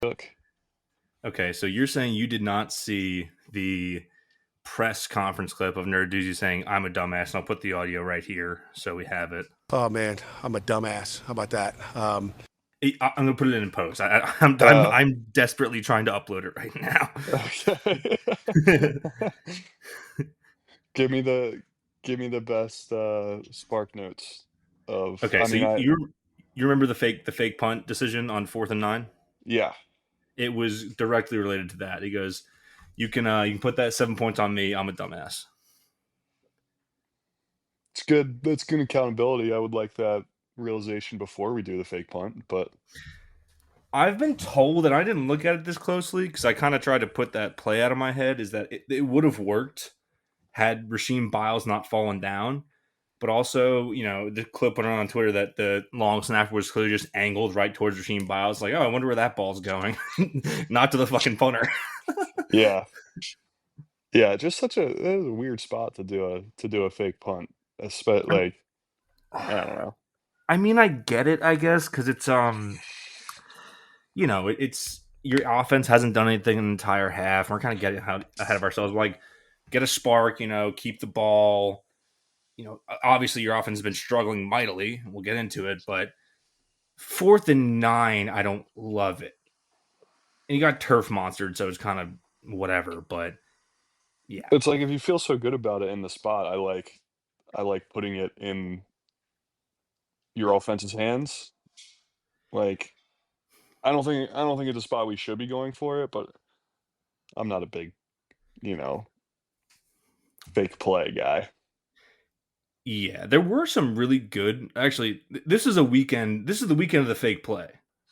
took. Okay, so you're saying you did not see the press conference clip of Nerd Doozy saying, "I'm a dumbass," and I'll put the audio right here so we have it. Oh man, I'm a dumbass. How about that? I'm gonna put it in post. I'm desperately trying to upload it right now. Okay. give me the best spark notes of. Okay, I so mean, you remember the fake punt decision on 4th and 9? yeah, It was directly related to that. He goes, "You can put that 7 points on me. I'm a dumbass." it's good. That's good accountability. I would like that realization before we do the fake punt, but I've been told, and I didn't look at it this closely because I kind of tried to put that play out of my head, is that it would have worked had Rasheem Biles not fallen down. But also, the clip went on Twitter that the long snapper was clearly just angled right towards Rasheem Biles. Like, oh, I wonder where that ball's going. Not to the fucking punter. yeah, just that is a weird spot to do a fake punt. Like I don't know. I mean, I get it, I guess, because it's your offense hasn't done anything in the entire half. We're kind of getting ahead of ourselves. Like, get a spark, keep the ball. Obviously your offense has been struggling mightily. We'll get into it, but 4th and 9, I don't love it. And you got turf monstered, so it's kind of whatever. But yeah, It's like if you feel so good about it in the spot, I like putting it in your offense's hands. Like I don't think it's a spot we should be going for it, but I'm not a big, you know, fake play guy. yeah, there were some really good. Actually, this is a weekend. This is the weekend of the fake play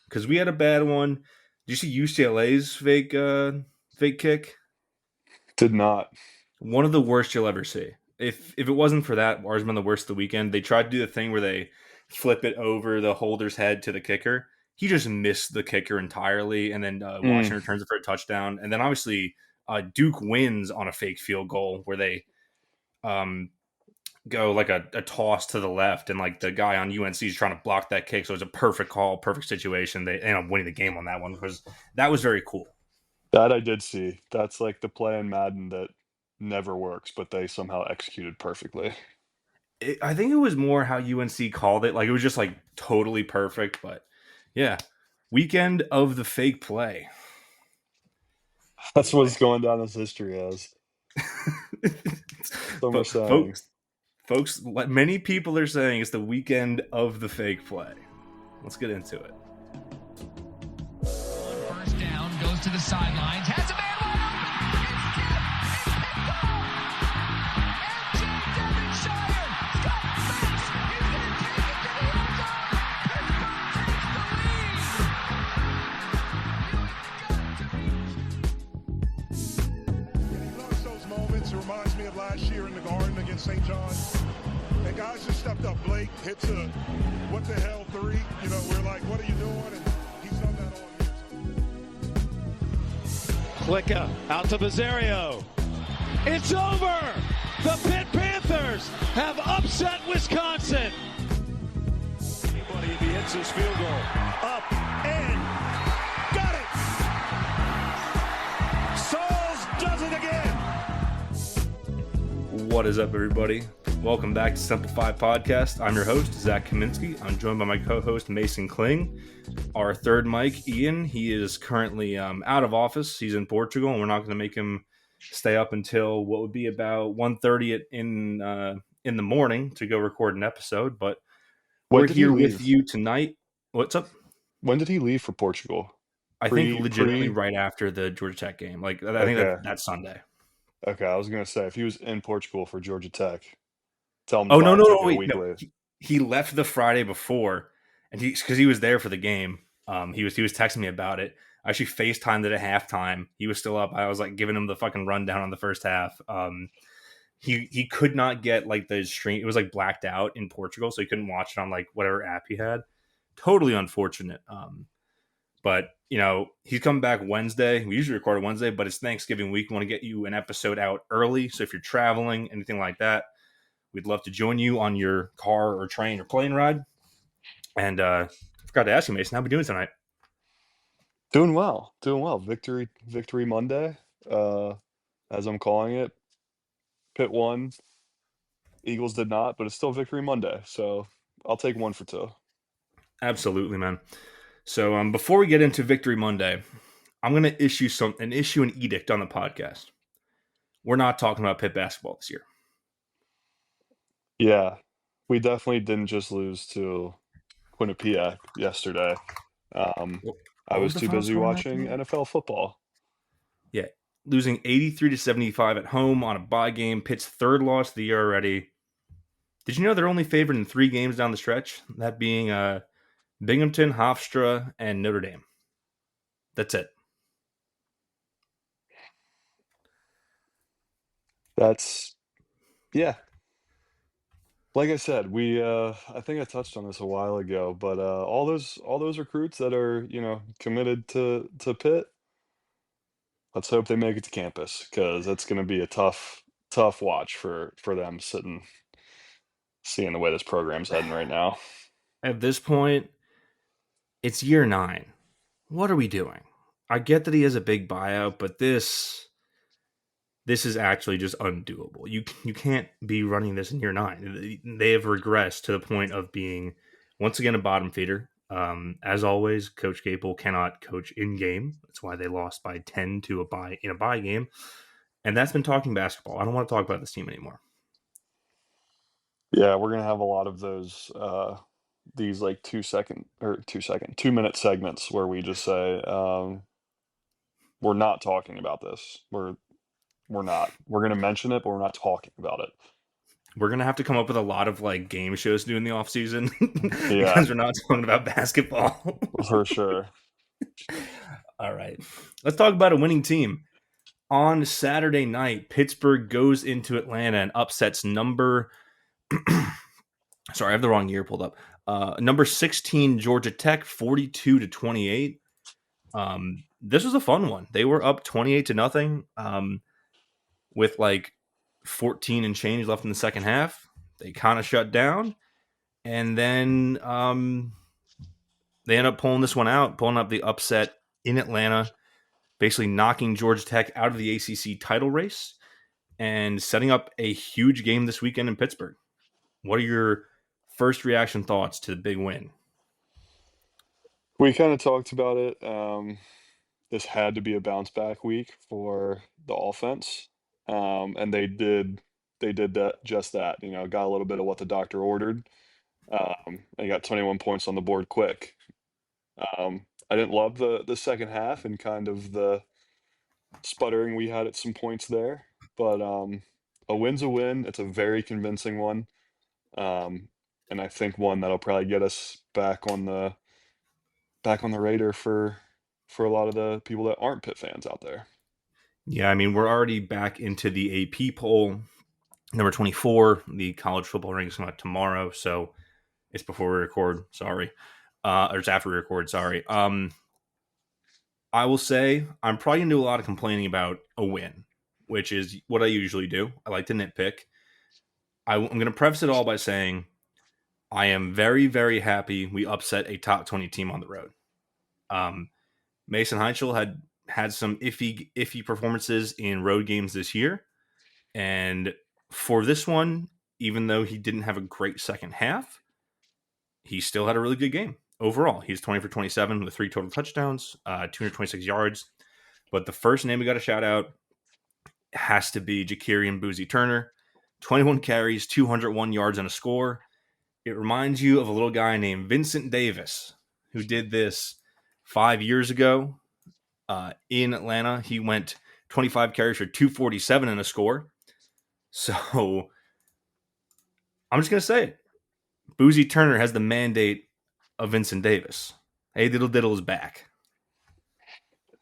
because we had a bad one. Did you see UCLA's fake kick? Did not. One of the worst you'll ever see. If it wasn't for that, ours been the worst of the weekend. They tried to do the thing where they flip it over the holder's head to the kicker. He just missed the kicker entirely, and then Mm, Washington returns it for a touchdown. And then obviously Duke wins on a fake field goal where they um, go like a toss to the left, and like the guy on UNC is trying to block that kick. So it's a perfect call, perfect situation. They end up winning the game on that one because that was very cool. that I did see. That's like the play in Madden that never works, but they somehow executed perfectly. I think it was more how UNC called it. Like it was just like totally perfect. But yeah, weekend of the fake play. That's Boy, what's going down as history as. Some are saying. folks, many people are saying it's the weekend of the fake play. Let's get into it. First down, goes to the sidelines, has a man wide It reminds me of last year in the Garden against St. John. And guys just stepped up. Blake hits a what the hell 3. We're like, what are you doing? And he's done that all year. Klicka out to Bizzario. It's over! The Pitt Panthers have upset Wisconsin. Anybody if he hits his field goal. Up and got it! Sauls does it again! What is up, everybody? Welcome back to Simplify Podcast. I'm your host, Zach Kaminsky. I'm joined by my co-host, Mason Kling. Our third mic, Ian, he is currently out of office. He's in Portugal, and we're not going to make him stay up until what would be about 1:30 in the morning to go record an episode. But When we're did he here with leave? you tonight. What's up? When did he leave for Portugal? I think legitimately right after the Georgia Tech game. Like I think Okay. that's Sunday. Okay, I was gonna say if he was in Portugal for Georgia Tech, tell him to Oh buy no, a no, ticket a wait, week no. later. He left the Friday before, and because he was there for the game. He was texting me about it. I actually FaceTimed it at halftime. He was still up. I was like giving him the fucking rundown on the first half. He could not get like the stream. It was like blacked out in Portugal, so he couldn't watch it on like whatever app he had. Totally unfortunate. But he's coming back Wednesday. We usually record on Wednesday, but it's Thanksgiving week. We want to get you an episode out early. So if you're traveling, anything like that, we'd love to join you on your car or train or plane ride. And I forgot to ask you, Mason, how are we doing tonight? Doing well, doing well. Victory Monday, uh, as I'm calling it. Pitt won, Eagles did not, but it's still Victory Monday, so I'll take 1 for 2. Absolutely, man. So before we get into Victory Monday, I'm going to issue an edict on the podcast. We're not talking about Pitt basketball this year. Yeah, we definitely didn't just lose to Quinnipiac yesterday. I What was was the too final busy score in that watching game? NFL football. Yeah, losing 83-75 at home on a bye game. Pitt's third loss of the year already. Did you know they're only favored in 3 games down the stretch? That being Binghamton, Hofstra, and Notre Dame. That's it. That's yeah. Like I said, I think I touched on this a while ago, but all those recruits that are, committed to Pitt, let's hope they make it to campus because it's going to be a tough watch for them sitting seeing the way this program's heading right now. At this point, it's year 9. What are we doing? I get that he has a big buyout, but this is actually just undoable. You can't be running this in year 9. They have regressed to the point of being once again a bottom feeder. As always, Coach Capel cannot coach in game. That's why they lost by 10 to a bye game. And that's been talking basketball. I don't want to talk about this team anymore. Yeah, we're gonna have a lot of those these like 2-minute segments where we just say we're not talking about this. We're not. We're gonna mention it, but we're not talking about it. We're gonna have to come up with a lot of like game shows to do in the off season Yeah, because we're not talking about basketball. for sure. All right, let's talk about a winning team. On Saturday night, Pittsburgh goes into Atlanta and upsets number. Sorry, I have the wrong year pulled up. Number 16 Georgia Tech, 42-28. This was a fun one. They were up 28-0. With like 14 and change left in the second half. They kind of shut down, and then they end up pulling this one out, pulling up the upset in Atlanta, basically knocking Georgia Tech out of the ACC title race and setting up a huge game this weekend in Pittsburgh. What are your first reaction thoughts to the big win? We kind of talked about it. This had to be a bounce back week for the offense, and they did that just that. Got a little bit of what the doctor ordered. They got 21 points on the board quick. I didn't love the second half and kind of the sputtering we had at some points there, but a win's a win. It's a very convincing one, um, and I think one that'll probably get us back on the radar for a lot of the people that aren't Pitt fans out there. Yeah, I mean, we're already back into the AP poll. Number 24, the college football rankings come out tomorrow, so it's before we record. Sorry. Or it's after we record. Sorry. I will say I'm probably going to do a lot of complaining about a win, which is what I usually do. I like to nitpick. I'm going to preface it all by saying I am very, very happy we upset a top 20 team on the road. Mason Heichel had some iffy performances in road games this year. And for this one, even though he didn't have a great second half, he still had a really good game. Overall, he's 20 for 27 with 3 total touchdowns, 226 yards. But the first name we got to shout out has to be Jakirian Boozy Turner. 21 carries, 201 yards, and a score. It reminds you of a little guy named Vincent Davis who did this 5 years ago in Atlanta. He went 25 carries for 247 and a score. So I'm just going to say it. Boozy Turner has the mandate of Vincent Davis. Hey, Diddle Diddle is back.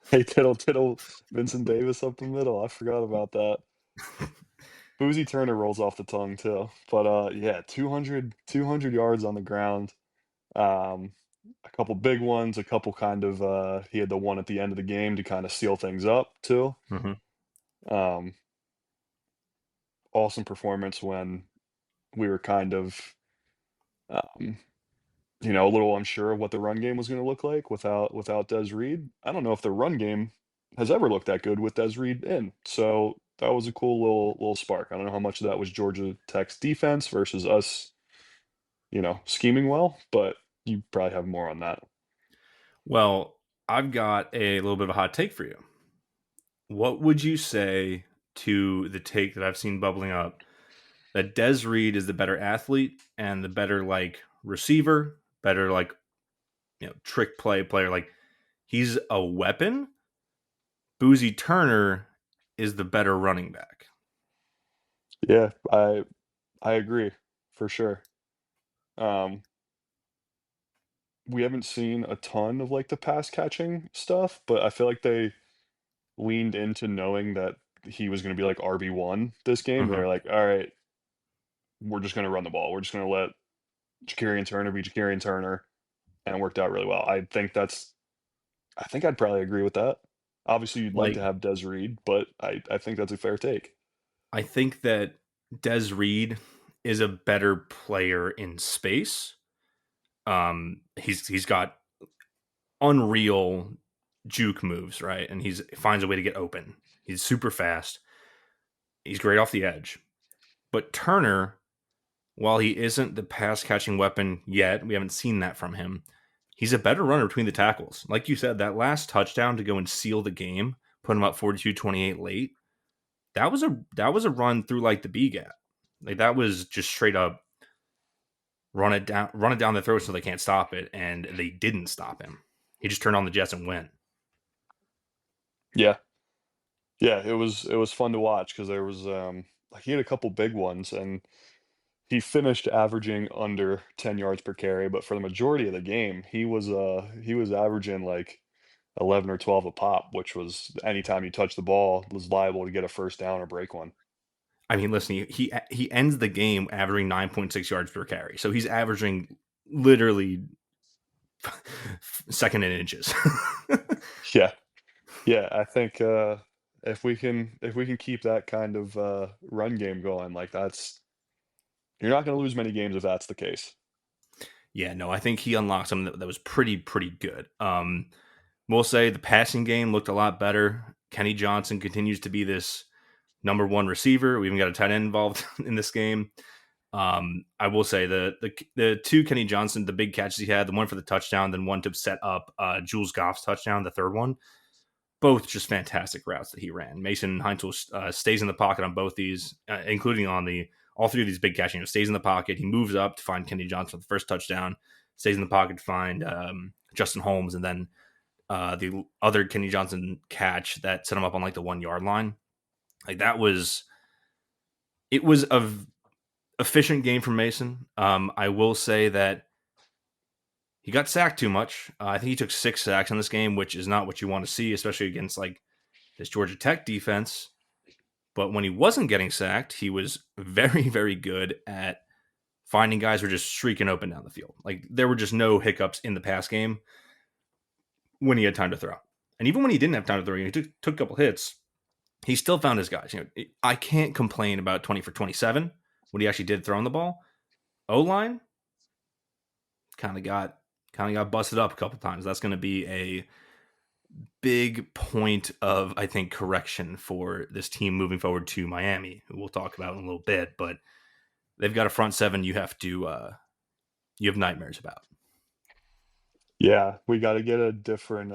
Hey, tittle, Vincent Davis up the middle. I forgot about that. Boozy Turner rolls off the tongue too. But yeah, 200 yards on the ground. Um, a couple big ones, a couple kind of he had the one at the end of the game to kind of seal things up too. Um, awesome performance when we were kind of um, a little unsure of what the run game was going to look like without Des Reed. I don't know if the run game has ever looked that good with Des Reed in. So that was a cool little spark. I don't know how much of that was Georgia Tech's defense versus us, scheming well, but you probably have more on that. Well, I've got a little bit of a hot take for you. What would you say to the take that I've seen bubbling up that Des Reed is the better athlete and the better receiver, better trick play player? Like he's a weapon. Boozy Turner is the better running back. Yeah, I agree for sure. We haven't seen a ton of the pass catching stuff, but I feel like they leaned into knowing that he was going to be RB1 this game. Mm-hmm. They're like, all right, we're just going to run the ball. We're just going to let Ja'Carrion Turner be Ja'Carrion Turner, and it worked out really well. I think I'd probably agree with that. Obviously, you'd like to have Des Reed, but I think that's a fair take. I think that Des Reed is a better player in space. He's got unreal juke moves, right? And he finds a way to get open. He's super fast. He's great off the edge. But Turner, while he isn't the pass catching weapon yet, we haven't seen that from him. He's a better runner between the tackles. Like you said, that last touchdown to go and seal the game, put him up 42-28 late. That was a run through the B gap. That was just straight up run it down the throat so they can't stop it, and they didn't stop him. He just turned on the jets and went. Yeah. Yeah, it was fun to watch because there was he had a couple big ones, and he finished averaging under 10 yards per carry, but for the majority of the game, he was averaging 11 or 12 a pop, which was anytime you touch the ball was liable to get a first down or break one. I mean, listen, he ends the game averaging 9.6 yards per carry. So he's averaging literally second in inches. Yeah. Yeah, I think if we can keep that kind of run game going, you're not going to lose many games if that's the case. Yeah, no, I think he unlocked something that was pretty good. We'll say the passing game looked a lot better. Kenny Johnson continues to be this number one receiver. We even got a tight end involved in this game. I will say the two Kenny Johnson, the big catches he had, the one for the touchdown, then one to set up Jules Goff's touchdown, the third one, both just fantastic routes that he ran. Mason Heinzel stays in the pocket on both these, including on all three of these big catches. Stays in the pocket. He moves up to find Kenny Johnson for the first touchdown. Stays in the pocket to find Justin Holmes, and then the other Kenny Johnson catch that set him up on the 1 yard line. It was a efficient game from Mason. I will say that he got sacked too much. I think he took 6 sacks in this game, which is not what you want to see, especially against this Georgia Tech defense. But when he wasn't getting sacked, he was very, very good at finding guys who were just streaking open down the field. There were just no hiccups in the pass game when he had time to throw. And even when he didn't have time to throw, he took a couple hits. He still found his guys. I can't complain about 20 for 27 when he actually did throw the ball. O-line kind of got busted up a couple times. That's going to be a big point of, I think, correction for this team moving forward to Miami, who we'll talk about in a little bit. But they've got a front seven you have nightmares about. Yeah, we got to get a different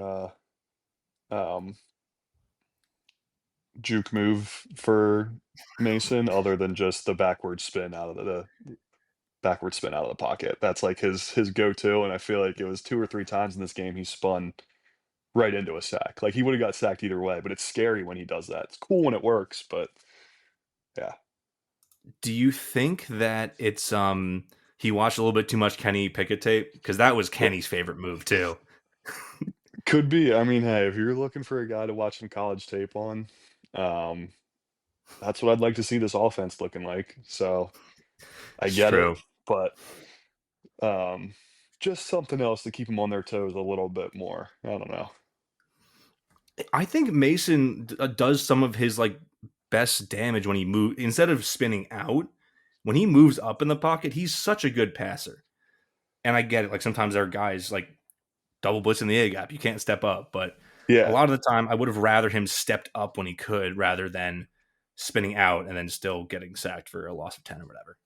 juke move for Mason other than just the backward spin out of the pocket. That's his go-to, and I feel like it was 2 or 3 times in this game he spun right into a sack. He would have got sacked either way, but it's scary when he does that. It's cool when it works, but yeah. Do you think that it's he watched a little bit too much Kenny Pickett tape? Because that was Kenny's favorite move too. Could be. I mean, hey, if you're looking for a guy to watch some college tape on, that's what I'd like to see this offense looking like. So I get it, but just something else to keep them on their toes a little bit more. I don't know. I think Mason does some of his best damage when he moves instead of spinning out. When he moves up in the pocket, he's such a good passer. And I get it. Like sometimes there are guys like double blitzing the A gap. You can't step up. But a Yeah, lot of the time, I would have rather him stepped up when he could rather than spinning out and then still getting sacked for a loss of 10 or whatever.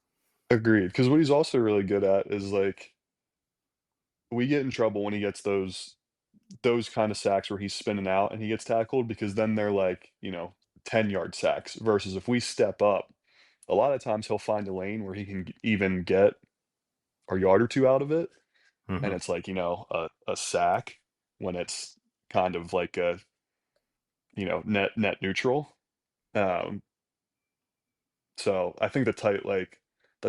agreed. Because what he's also really good at is like we get in trouble when he gets those kind of sacks where he's spinning out and he gets tackled because then they're like, 10-yard sacks versus if we step up, a lot of times he'll find a lane where he can even get a yard or two out of it. And Mm-hmm. it's like, a sack when it's kind of like a, net neutral. Um, so I think the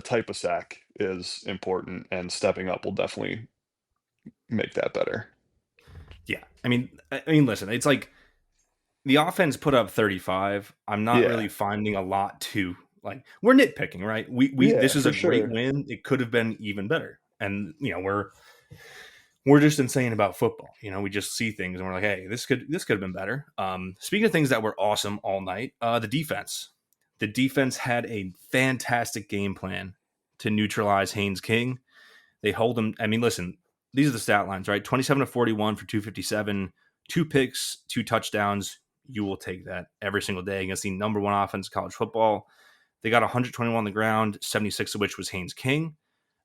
type of sack is important and stepping up will definitely make that better. Yeah. I mean, listen, it's like the offense put up 35. I'm not Yeah. really finding a lot to like. We're nitpicking, right? We Yeah, this is for a great sure. win. It could have been even better, and we're just insane about football. We just see things and we're like, hey, this could have been better. Speaking of things that were awesome all night, the defense had a fantastic game plan to neutralize Haynes King. They hold him. I mean, listen, these are the stat lines, right? 27 to 41 for 257, 2 picks, 2 touchdowns. You will take that every single day against the number one offense in college football. They got 121 on the ground, 76 of which was Haynes King.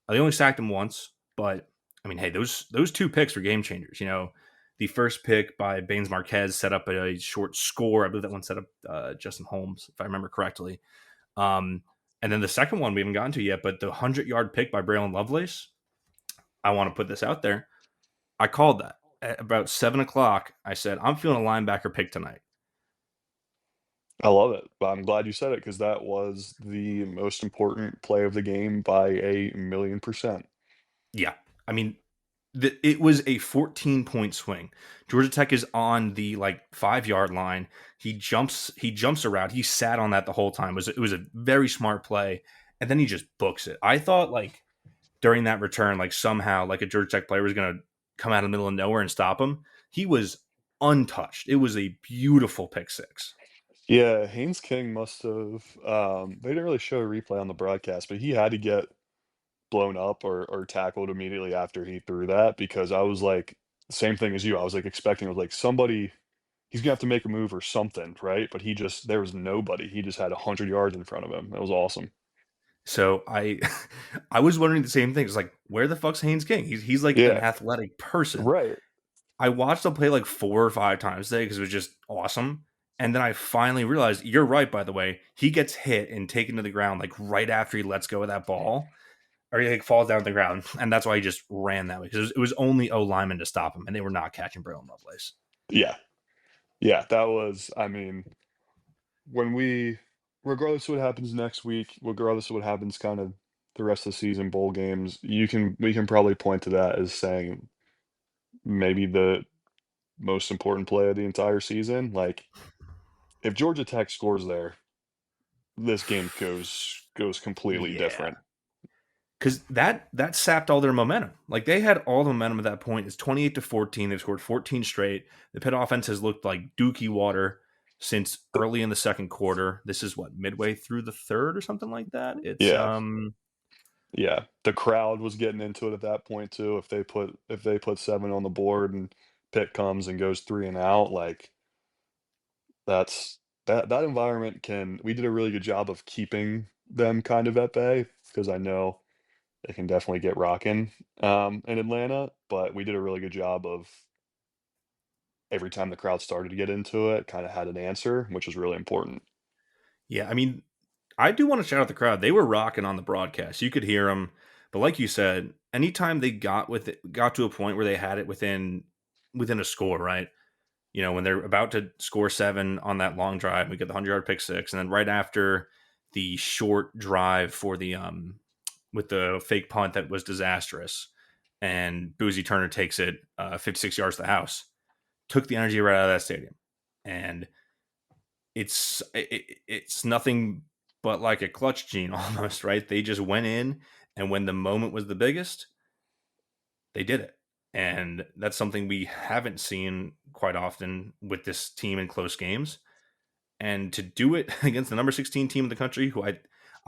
They only sacked him once, but I mean, hey, those 2 picks were game changers. The first pick by Baines Marquez set up a short score. I believe that one set up Justin Holmes, if I remember correctly. Um, and then the second one we haven't gotten to yet, but the 100-yard pick by Braylon Lovelace. I want to put this out there. I called that at about 7 o'clock. I said, I'm feeling a linebacker pick tonight. I love it. But I'm glad you said it because that was the most important play of the game by a million percent. Yeah. I mean, it was a 14-point swing. Georgia Tech is on the 5-yard line. He jumps around. He sat on that the whole time. It was a very smart play. And then he just books it. I thought during that return, somehow a Georgia Tech player was going to come out of the middle of nowhere and stop him. He was untouched. It was a beautiful pick six. Yeah, Haynes King must have. They didn't really show a replay on the broadcast, but he had to get blown up or tackled immediately after he threw that because I was like, same thing as you. I was like expecting, I was like, somebody, he's gonna have to make a move or something, right? But there was nobody. He just had 100 yards in front of him. That was awesome. So I I was wondering the same thing. It's like, where the fuck's Haynes King? He's like an Yeah, athletic person. right. I watched him play 4 or 5 times today because it was just awesome. And then I finally realized, you're right, by the way, he gets hit and taken to the ground right after he lets go of that ball, or he falls down to the ground, and that's why he just ran that way because it was only O linemen to stop him, and they were not catching Braylon Lovelace. Yeah, yeah. That was. I mean, when we, regardless of what happens next week, regardless of what happens, kind of the rest of the season, bowl games, we can probably point to that as saying maybe the most important play of the entire season. Like, if Georgia Tech scores there, this game goes completely Yeah, different. because that sapped all their momentum. They had all the momentum at that point. It's 28-14. They've scored 14 straight. The Pitt offense has looked like dookie water since early in the second quarter. This is what, midway through the third or something like that. It's Yeah, yeah. The crowd was getting into it at that point too. If they put 7 on the board and Pitt comes and goes 3 and out, like that's that environment can. We did a really good job of keeping them kind of at bay because I know they can definitely get rocking in Atlanta, but we did a really good job of every time the crowd started to get into it, kind of had an answer, which was really important. yeah. I mean, I do want to shout out the crowd. They were rocking on the broadcast. You could hear them, but like you said, anytime they got to a point where they had it within a score, right? When they're about to score 7 on that long drive, we get the 100-yard pick six, and then right after the short drive for the with the fake punt that was disastrous, and Boozy Turner takes it 56 yards to the house, took the energy right out of that stadium, and it's nothing but like a clutch gene almost, right? They just went in, and when the moment was the biggest, they did it. And that's something we haven't seen quite often with this team in close games. And to do it against the number 16 team in the country, who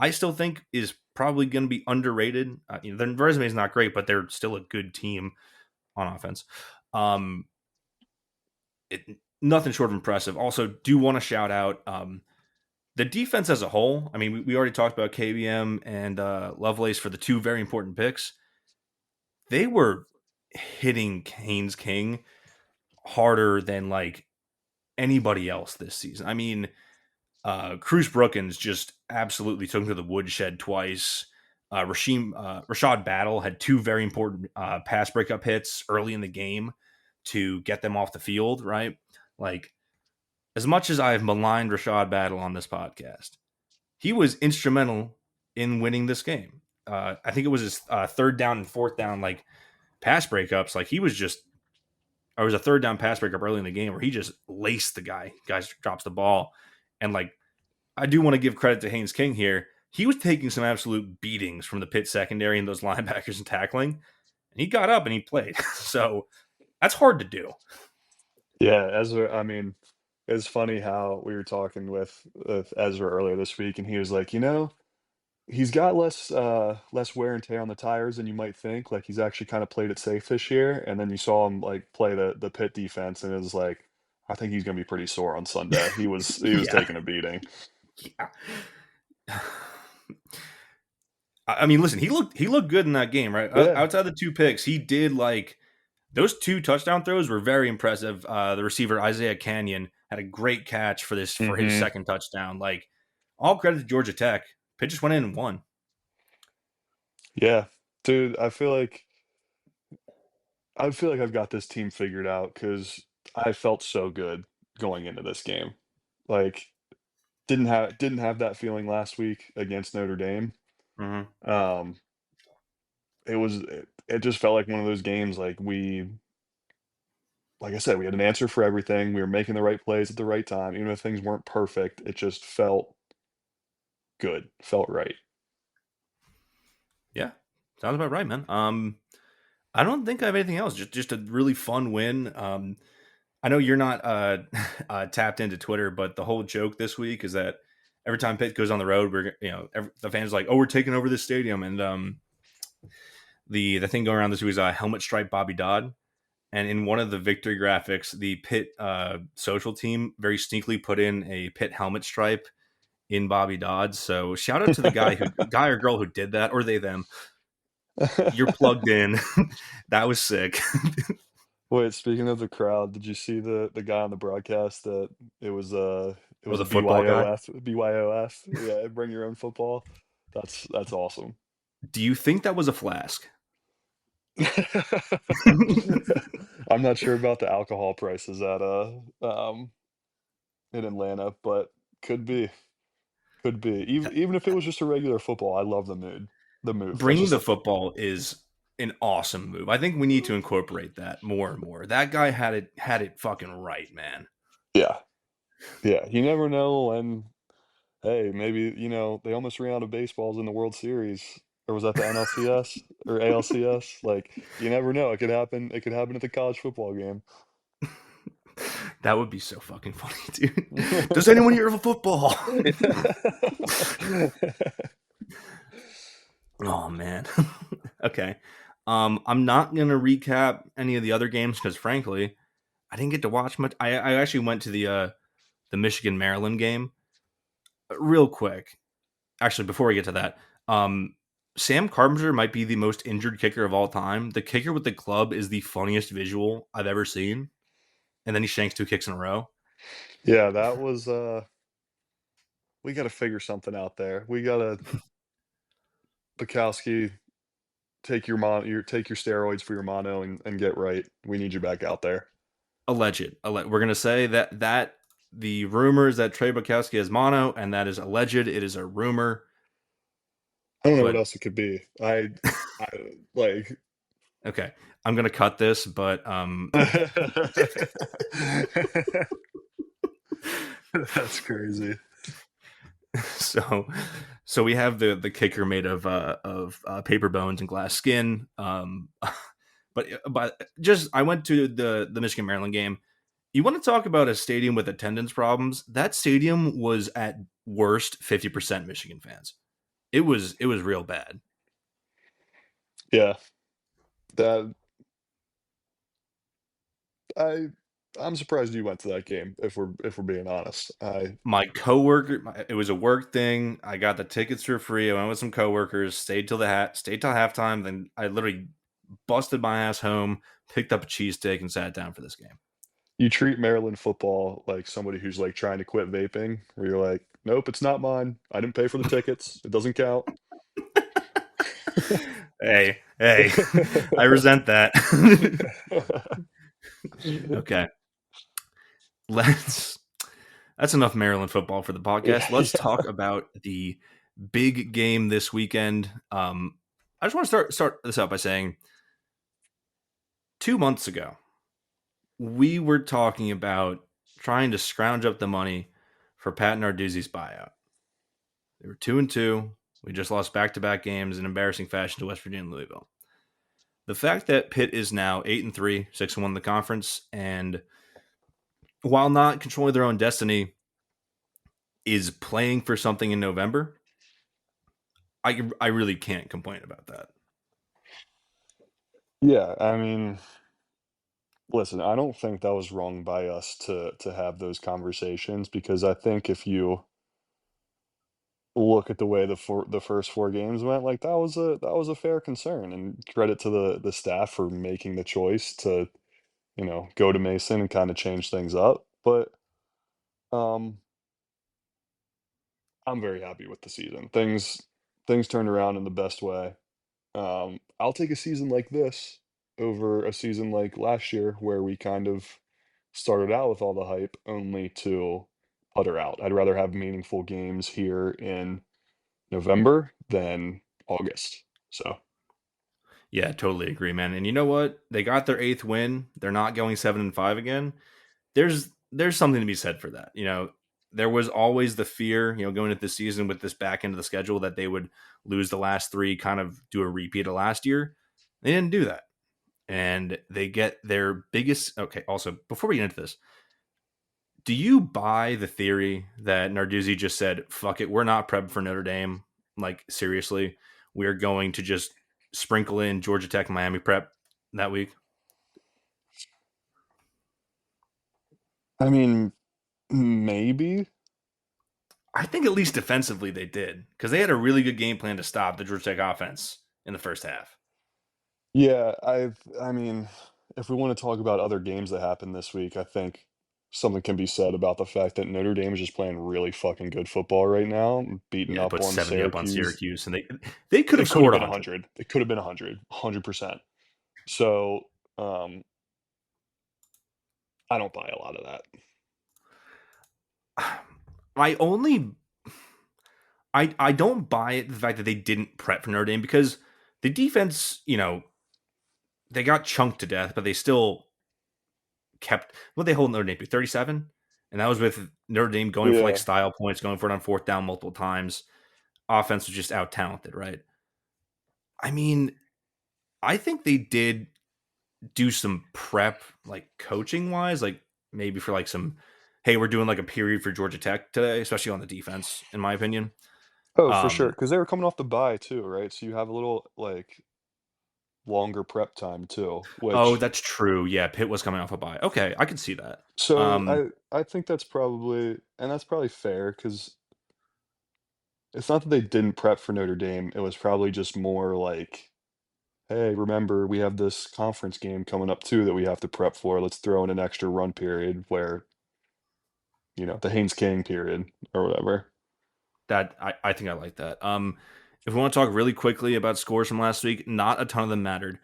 I still think is probably going to be underrated. Their resume is not great, but they're still a good team on offense. Nothing short of impressive. Also, do want to shout out the defense as a whole. I mean, we already talked about KBM and Lovelace for the two very important picks. They were hitting Haynes King harder than like anybody else this season. I mean, Cruz Brookins just absolutely took him to the woodshed twice. Rashad Battle had two very important pass breakup hits early in the game to get them off the field, right? Like, as much as I have maligned Rashad Battle on this podcast, he was instrumental in winning this game. I think it was his third down and fourth down, like pass breakups. Like, it was a third down pass breakup early in the game where he just laced the guy. Guys drops the ball. And like, I do want to give credit to Haynes King here. He was taking some absolute beatings from the Pitt secondary and those linebackers and tackling. And he got up and he played. So that's hard to do. Yeah, Ezra, I mean, it's funny how we were talking with Ezra earlier this week, and he was like, he's got less wear and tear on the tires than you might think. Like he's actually kind of played it safe this year, and then you saw him like play the Pitt defense, and it was like, I think he's gonna be pretty sore on Sunday. He was Yeah. taking a beating. Yeah. I mean, listen, he looked good in that game, right? Yeah. Outside the two picks, he did like those two touchdown throws were very impressive. The receiver Isaiah Canyon had a great catch for his second touchdown. Like, all credit to Georgia Tech. Pitt just went in and won. Yeah, dude, I feel like I've got this team figured out because I felt so good going into this game. Like, didn't have that feeling last week against Notre Dame. Mm-hmm. It just felt like one of those games like I said, we had an answer for everything. We were making the right plays at the right time. Even if things weren't perfect, it just felt good, felt right. Yeah, sounds about right, man. I don't think I have anything else. Just a really fun win. I know you're not tapped into Twitter, but the whole joke this week is that every time Pitt goes on the road, the fans are like, "Oh, we're taking over this stadium," and the thing going around this week is helmet stripe Bobby Dodd. And in one of the victory graphics, the Pitt social team very sneakily put in a Pitt helmet stripe in Bobby Dodd. So shout out to the guy or girl who did that, or they them. You're plugged in. That was sick. Wait, speaking of the crowd, did you see the guy on the broadcast that it was a football guy? BYOF? Yeah, bring your own football. That's awesome. Do you think that was a flask? I'm not sure about the alcohol prices at in Atlanta, but could be. Even if it was just a regular football, I love the mood. The move. Bringing the football is an awesome move. I think we need to incorporate that more and more. That guy had it fucking right, man. Yeah. You never know when. Hey, maybe they almost ran out of baseballs in the World Series, or was that the NLCS or ALCS? Like, you never know. It could happen. It could happen at the college football game. That would be so fucking funny, dude. Does anyone hear of a football? Oh man. Okay. I'm not gonna recap any of the other games because frankly, I didn't get to watch much. I actually went to the Michigan Maryland game. Real quick. Actually, before we get to that, Sam Carpenter might be the most injured kicker of all time. The kicker with the club is the funniest visual I've ever seen. And then he shanks 2 kicks in a row. Yeah, that was we got to figure something out there. We got to Bukowski take your steroids for your mono and get right. We need you back out there. Alleged. We're going to say that the rumor is that Trey Bukowski has mono, and that is alleged. It is a rumor. I don't know what else it could be. I like. Okay, I'm gonna cut this, but that's crazy. So we have the kicker made of paper bones and glass skin. But just I went to the Michigan Maryland game. You want to talk about a stadium with attendance problems? That stadium was at worst 50% Michigan fans. It was real bad. Yeah, that I'm surprised you went to that game. If we're being honest, My coworker, it was a work thing. I got the tickets for free. I went with some coworkers, stayed till halftime. Then I literally busted my ass home, picked up a cheesesteak, and sat down for this game. you treat Maryland football like somebody who's like trying to quit vaping, where you're like, nope, it's not mine. I didn't pay for the tickets. It doesn't count. Hey, I resent that. Okay, that's enough Maryland football for the podcast. Let's talk about the big game this weekend. I just want to start this out by saying 2 months ago, we were talking about trying to scrounge up the money for Pat Narduzzi's buyout. They were 2-2. We just lost back-to-back games in embarrassing fashion to West Virginia and Louisville. The fact that Pitt is now 8-3, 6-1 in the conference, and while not controlling their own destiny, is playing for something in November, I really can't complain about that. Yeah, I mean, listen, I don't think that was wrong by us to have those conversations, because I think if you look at the way the first 4 games went, like that was a fair concern, and credit to the staff for making the choice to, go to Mason and kind of change things up. But um I'm very happy with the season. Things turned around in the best way. I'll take a season like this over a season like last year, where we kind of started out with all the hype only to putter out. I'd rather have meaningful games here in November than August. So, Yeah, totally agree, man. And you know what? They got their 8th win. They're not going 7-5 again. There's something to be said for that. There was always the fear, going into the season with this back end of the schedule, that they would lose the last 3, kind of do a repeat of last year. They didn't do that. And they get their biggest. Okay, also, before we get into this, do you buy the theory that Narduzzi just said, fuck it, we're not prepped for Notre Dame? Like, seriously, we're going to just sprinkle in Georgia Tech and Miami prep that week? I mean, maybe. I think at least defensively they did, because they had a really good game plan to stop the Georgia Tech offense in the first half. Yeah, I mean, if we want to talk about other games that happened this week, I think something can be said about the fact that Notre Dame is just playing really fucking good football right now, beating Yeah, they up put on 70 up on Syracuse. Syracuse, and they could have It could have scored been 100. 100. It could have been 100%. So, I don't buy a lot of that. I don't buy it, the fact that they didn't prep for Notre Dame, because the defense, they got chunked to death, but they still kept what they hold Notre Dame to 37, and that was with Notre Dame going for like Yeah. style points, going for it on 4th down multiple times. Offense was just out talented, right? I mean, I think they did do some prep, like coaching wise, like maybe for like some, hey, we're doing like a period for Georgia Tech today, especially on the defense, in my opinion. Oh, for sure, because they were coming off the bye too, right? So you have a little like longer prep time too, Oh, which that's true. Yeah, Pitt was coming off a bye. Okay, I can see that. so Um, I think that's probably fair, because it's not that they didn't prep for Notre Dame. It was probably just more like, hey, remember, we have this conference game coming up too that we have to prep for. Let's throw in an extra run period where, the Haynes King period or whatever. that I think I like that. If we want to talk really quickly about scores from last week, not a ton of them mattered.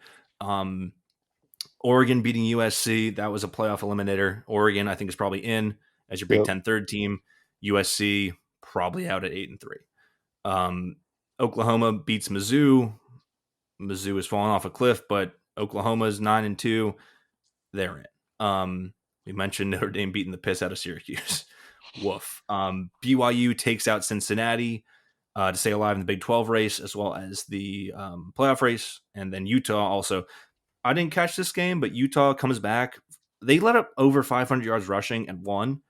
Oregon beating USC, that was a playoff eliminator. Oregon, I think, is probably in as your Big Yep. Ten third team. USC probably out at 8-3. Oklahoma beats Mizzou. Mizzou is falling off a cliff, but Oklahoma's 9-2. They're in. We mentioned Notre Dame beating the piss out of Syracuse. Woof. BYU takes out Cincinnati to stay alive in the Big 12 race, as well as the playoff race. And then Utah also. I didn't catch this game, but Utah comes back. They let up over 500 yards rushing and won,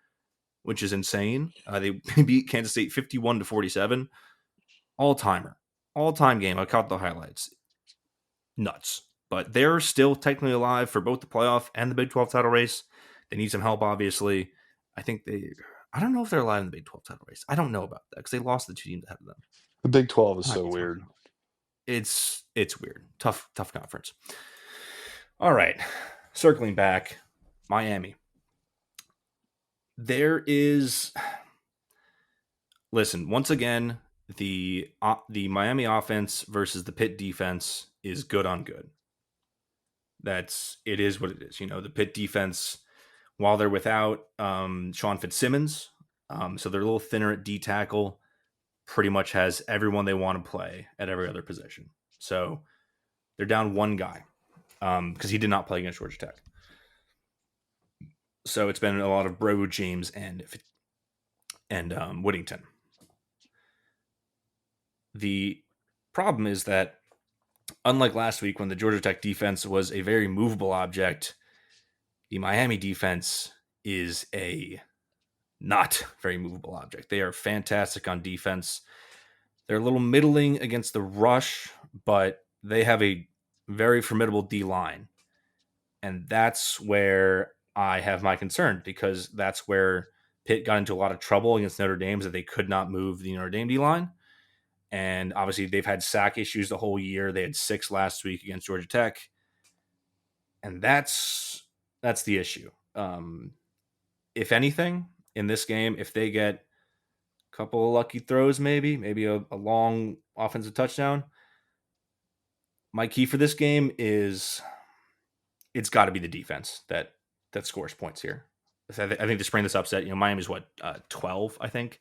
which is insane. They beat Kansas State 51-47. all-time game. I caught the highlights. Nuts. But they're still technically alive for both the playoff and the Big 12 title race. They need some help, obviously. I don't know if they're alive in the Big 12 title race. I don't know about that because they lost the 2 teams ahead of them. The Big 12 is I might so be talking weird. about it's weird. Tough conference. All right. Circling back, Miami. Listen, once again, the Miami offense versus the Pitt defense is good on good. It is what it is. The Pitt defense, while they're without Sean Fitzsimmons, so they're a little thinner at D tackle, pretty much has everyone they want to play at every other position. So they're down one guy because he did not play against Georgia Tech. So it's been a lot of Bro James and Whittington. The problem is that, unlike last week when the Georgia Tech defense was a very movable object, the Miami defense is a not very movable object. They are fantastic on defense. They're a little middling against the rush, but they have a very formidable D-line. And that's where I have my concern, because that's where Pitt got into a lot of trouble against Notre Dame, that they could not move the Notre Dame D-line. And obviously they've had sack issues the whole year. They had 6 last week against Georgia Tech. And that's the issue. If anything, in this game, if they get a couple of lucky throws, maybe a long offensive touchdown, my key for this game is it's got to be the defense that scores points here. I think to spring this upset, Miami's 12, I think.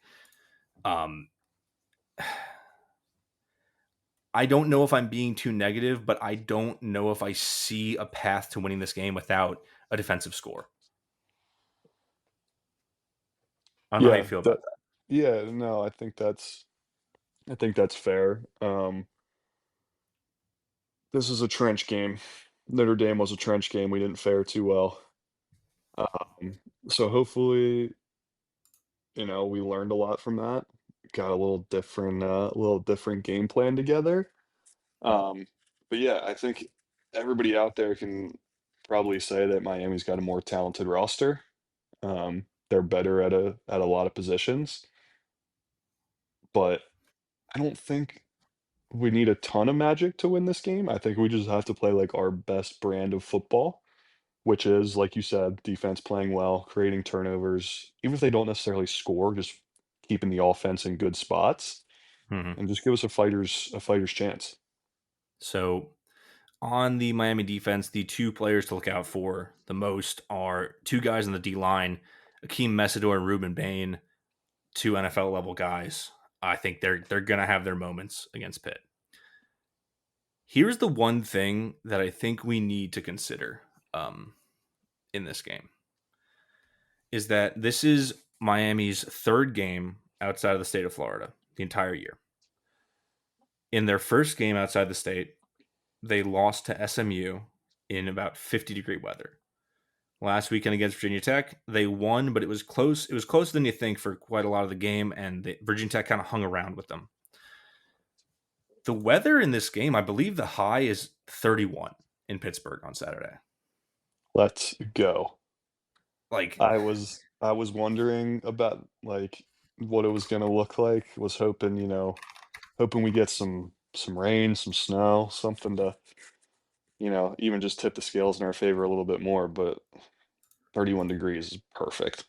I don't know if I'm being too negative, but I don't know if I see a path to winning this game without a defensive score. I don't know how you feel about that. Yeah, no, I think that's fair. This is a trench game. Notre Dame was a trench game. We didn't fare too well. So hopefully, we learned a lot from that. Got a little different game plan together. But yeah, I think everybody out there can probably say that Miami's got a more talented roster. They're better at a lot of positions, but I don't think we need a ton of magic to win this game. I think we just have to play like our best brand of football, which is, like you said, defense playing well, creating turnovers, even if they don't necessarily score, just keeping the offense in good spots, and just give us a fighter's chance. So on the Miami defense, the 2 players to look out for the most are 2 guys on the D-line, Akeem Messidor and Ruben Bain, 2 NFL level guys. I think they're going to have their moments against Pitt. Here's the one thing that I think we need to consider in this game is that this is Miami's 3rd game outside of the state of Florida the entire year. In their first game outside the state, they lost to SMU in about 50-degree weather. Last weekend against Virginia Tech, they won, but it was close. It was closer than you think for quite a lot of the game, and Virginia Tech kind of hung around with them. The weather in this game, I believe the high is 31 in Pittsburgh on Saturday. Let's go. Like, I was wondering about like what it was going to look like. Was hoping we get some rain, some snow, something to even just tip the scales in our favor a little bit more. But 31 degrees is perfect.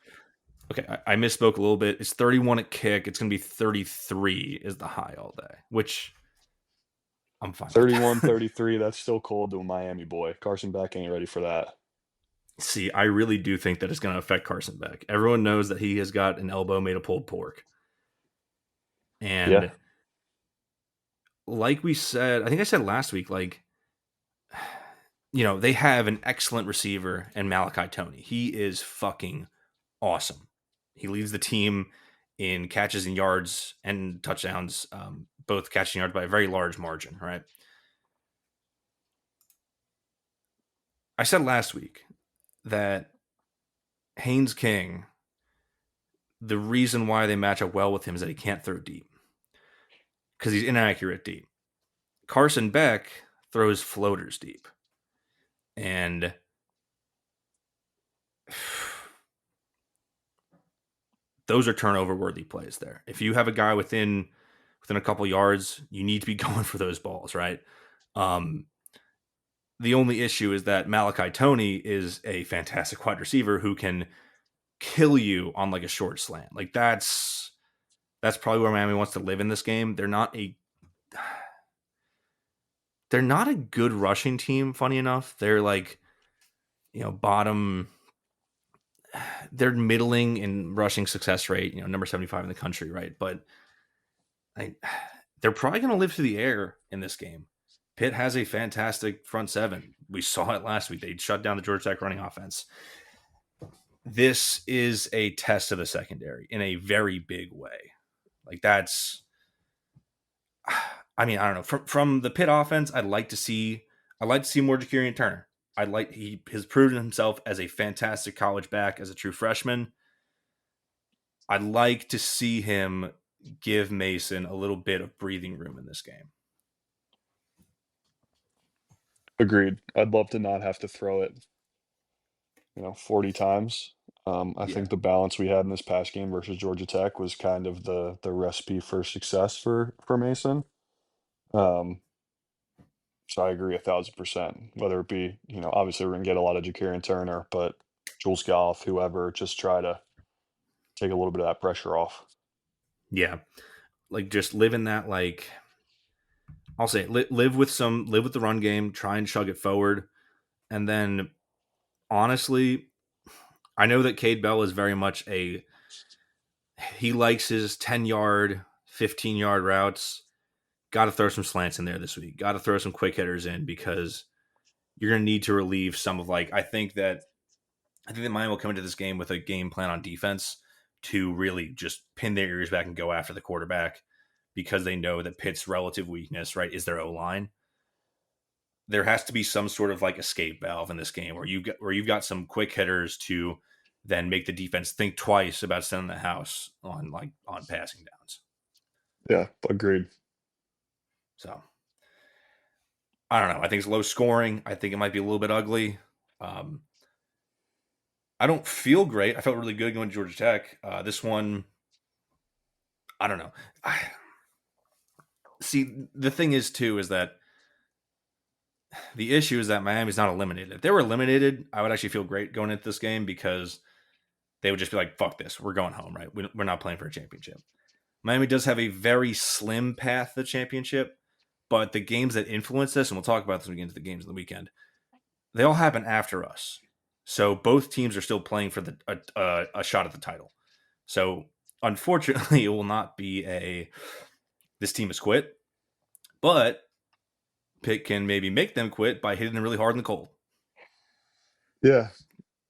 Okay, I misspoke a little bit. It's 31 at kick. It's going to be 33 is the high all day, which I'm fine 31, with that. 33, that's still cold to a Miami boy. Carson Beck ain't ready for that. See, I really do think that it's going to affect Carson Beck. Everyone knows that he has got an elbow made of pulled pork. And like we said, I think I said last week, they have an excellent receiver in Malachi Toney. He is fucking awesome. He leads the team in catches and yards and touchdowns, both catching yards by a very large margin, right? I said last week that Haynes King, the reason why they match up well with him is that he can't throw deep. because he's inaccurate deep. Carson Beck throws floaters deep. And those are turnover-worthy plays there. If you have a guy within a couple yards, you need to be going for those balls, right? The only issue is that Malachi Toney is a fantastic wide receiver who can kill you on like a short slant. Like that's probably where Miami wants to live in this game. They're not a good rushing team, funny enough. They're like, bottom. They're middling in rushing success rate, number 75 in the country, right? But they're probably going to live through the air in this game. Pitt has a fantastic front seven. We saw it last week. They shut down the Georgia Tech running offense. This is a test of the secondary in a very big way. Like that's, I don't know. From the Pitt offense, I'd like to see more Ja'Kirian Turner. He has proven himself as a fantastic college back as a true freshman. I'd like to see him give Mason a little bit of breathing room in this game. Agreed. I'd love to not have to throw it, 40 times. I think the balance we had in this past game versus Georgia Tech was kind of the recipe for success for Mason. So I agree 1,000%. Whether it be, obviously we're gonna get a lot of Ja'Kirian Turner, but Jules Goff, whoever, just try to take a little bit of that pressure off. Yeah, like just live in that, like I'll say live with the run game, try and chug it forward, and then honestly, I know that Cade Bell is very much he likes his 10-yard, 15-yard routes. Got to throw some slants in there this week. Got to throw some quick hitters in because you're going to need to relieve some of I think that Miami will come into this game with a game plan on defense to really just pin their ears back and go after the quarterback because they know that Pitt's relative weakness, right, is their O-line. There has to be some sort of escape valve in this game where you've got some quick hitters to then make the defense think twice about sending the house on passing downs. Yeah, agreed. So I don't know. I think it's low scoring. I think it might be a little bit ugly. I don't feel great. I felt really good going to Georgia Tech. This one, I don't know. See, the thing is too is that the issue is that Miami's not eliminated. If they were eliminated, I would actually feel great going into this game because they would just be like, fuck this. We're going home, right? We're not playing for a championship. Miami does have a very slim path to the championship, but the games that influence this, and we'll talk about this when we get into the games of the weekend, they all happen after us. So both teams are still playing for a shot at the title. So unfortunately, it will not be this team has quit, but Pitt can maybe make them quit by hitting them really hard in the cold. Yeah,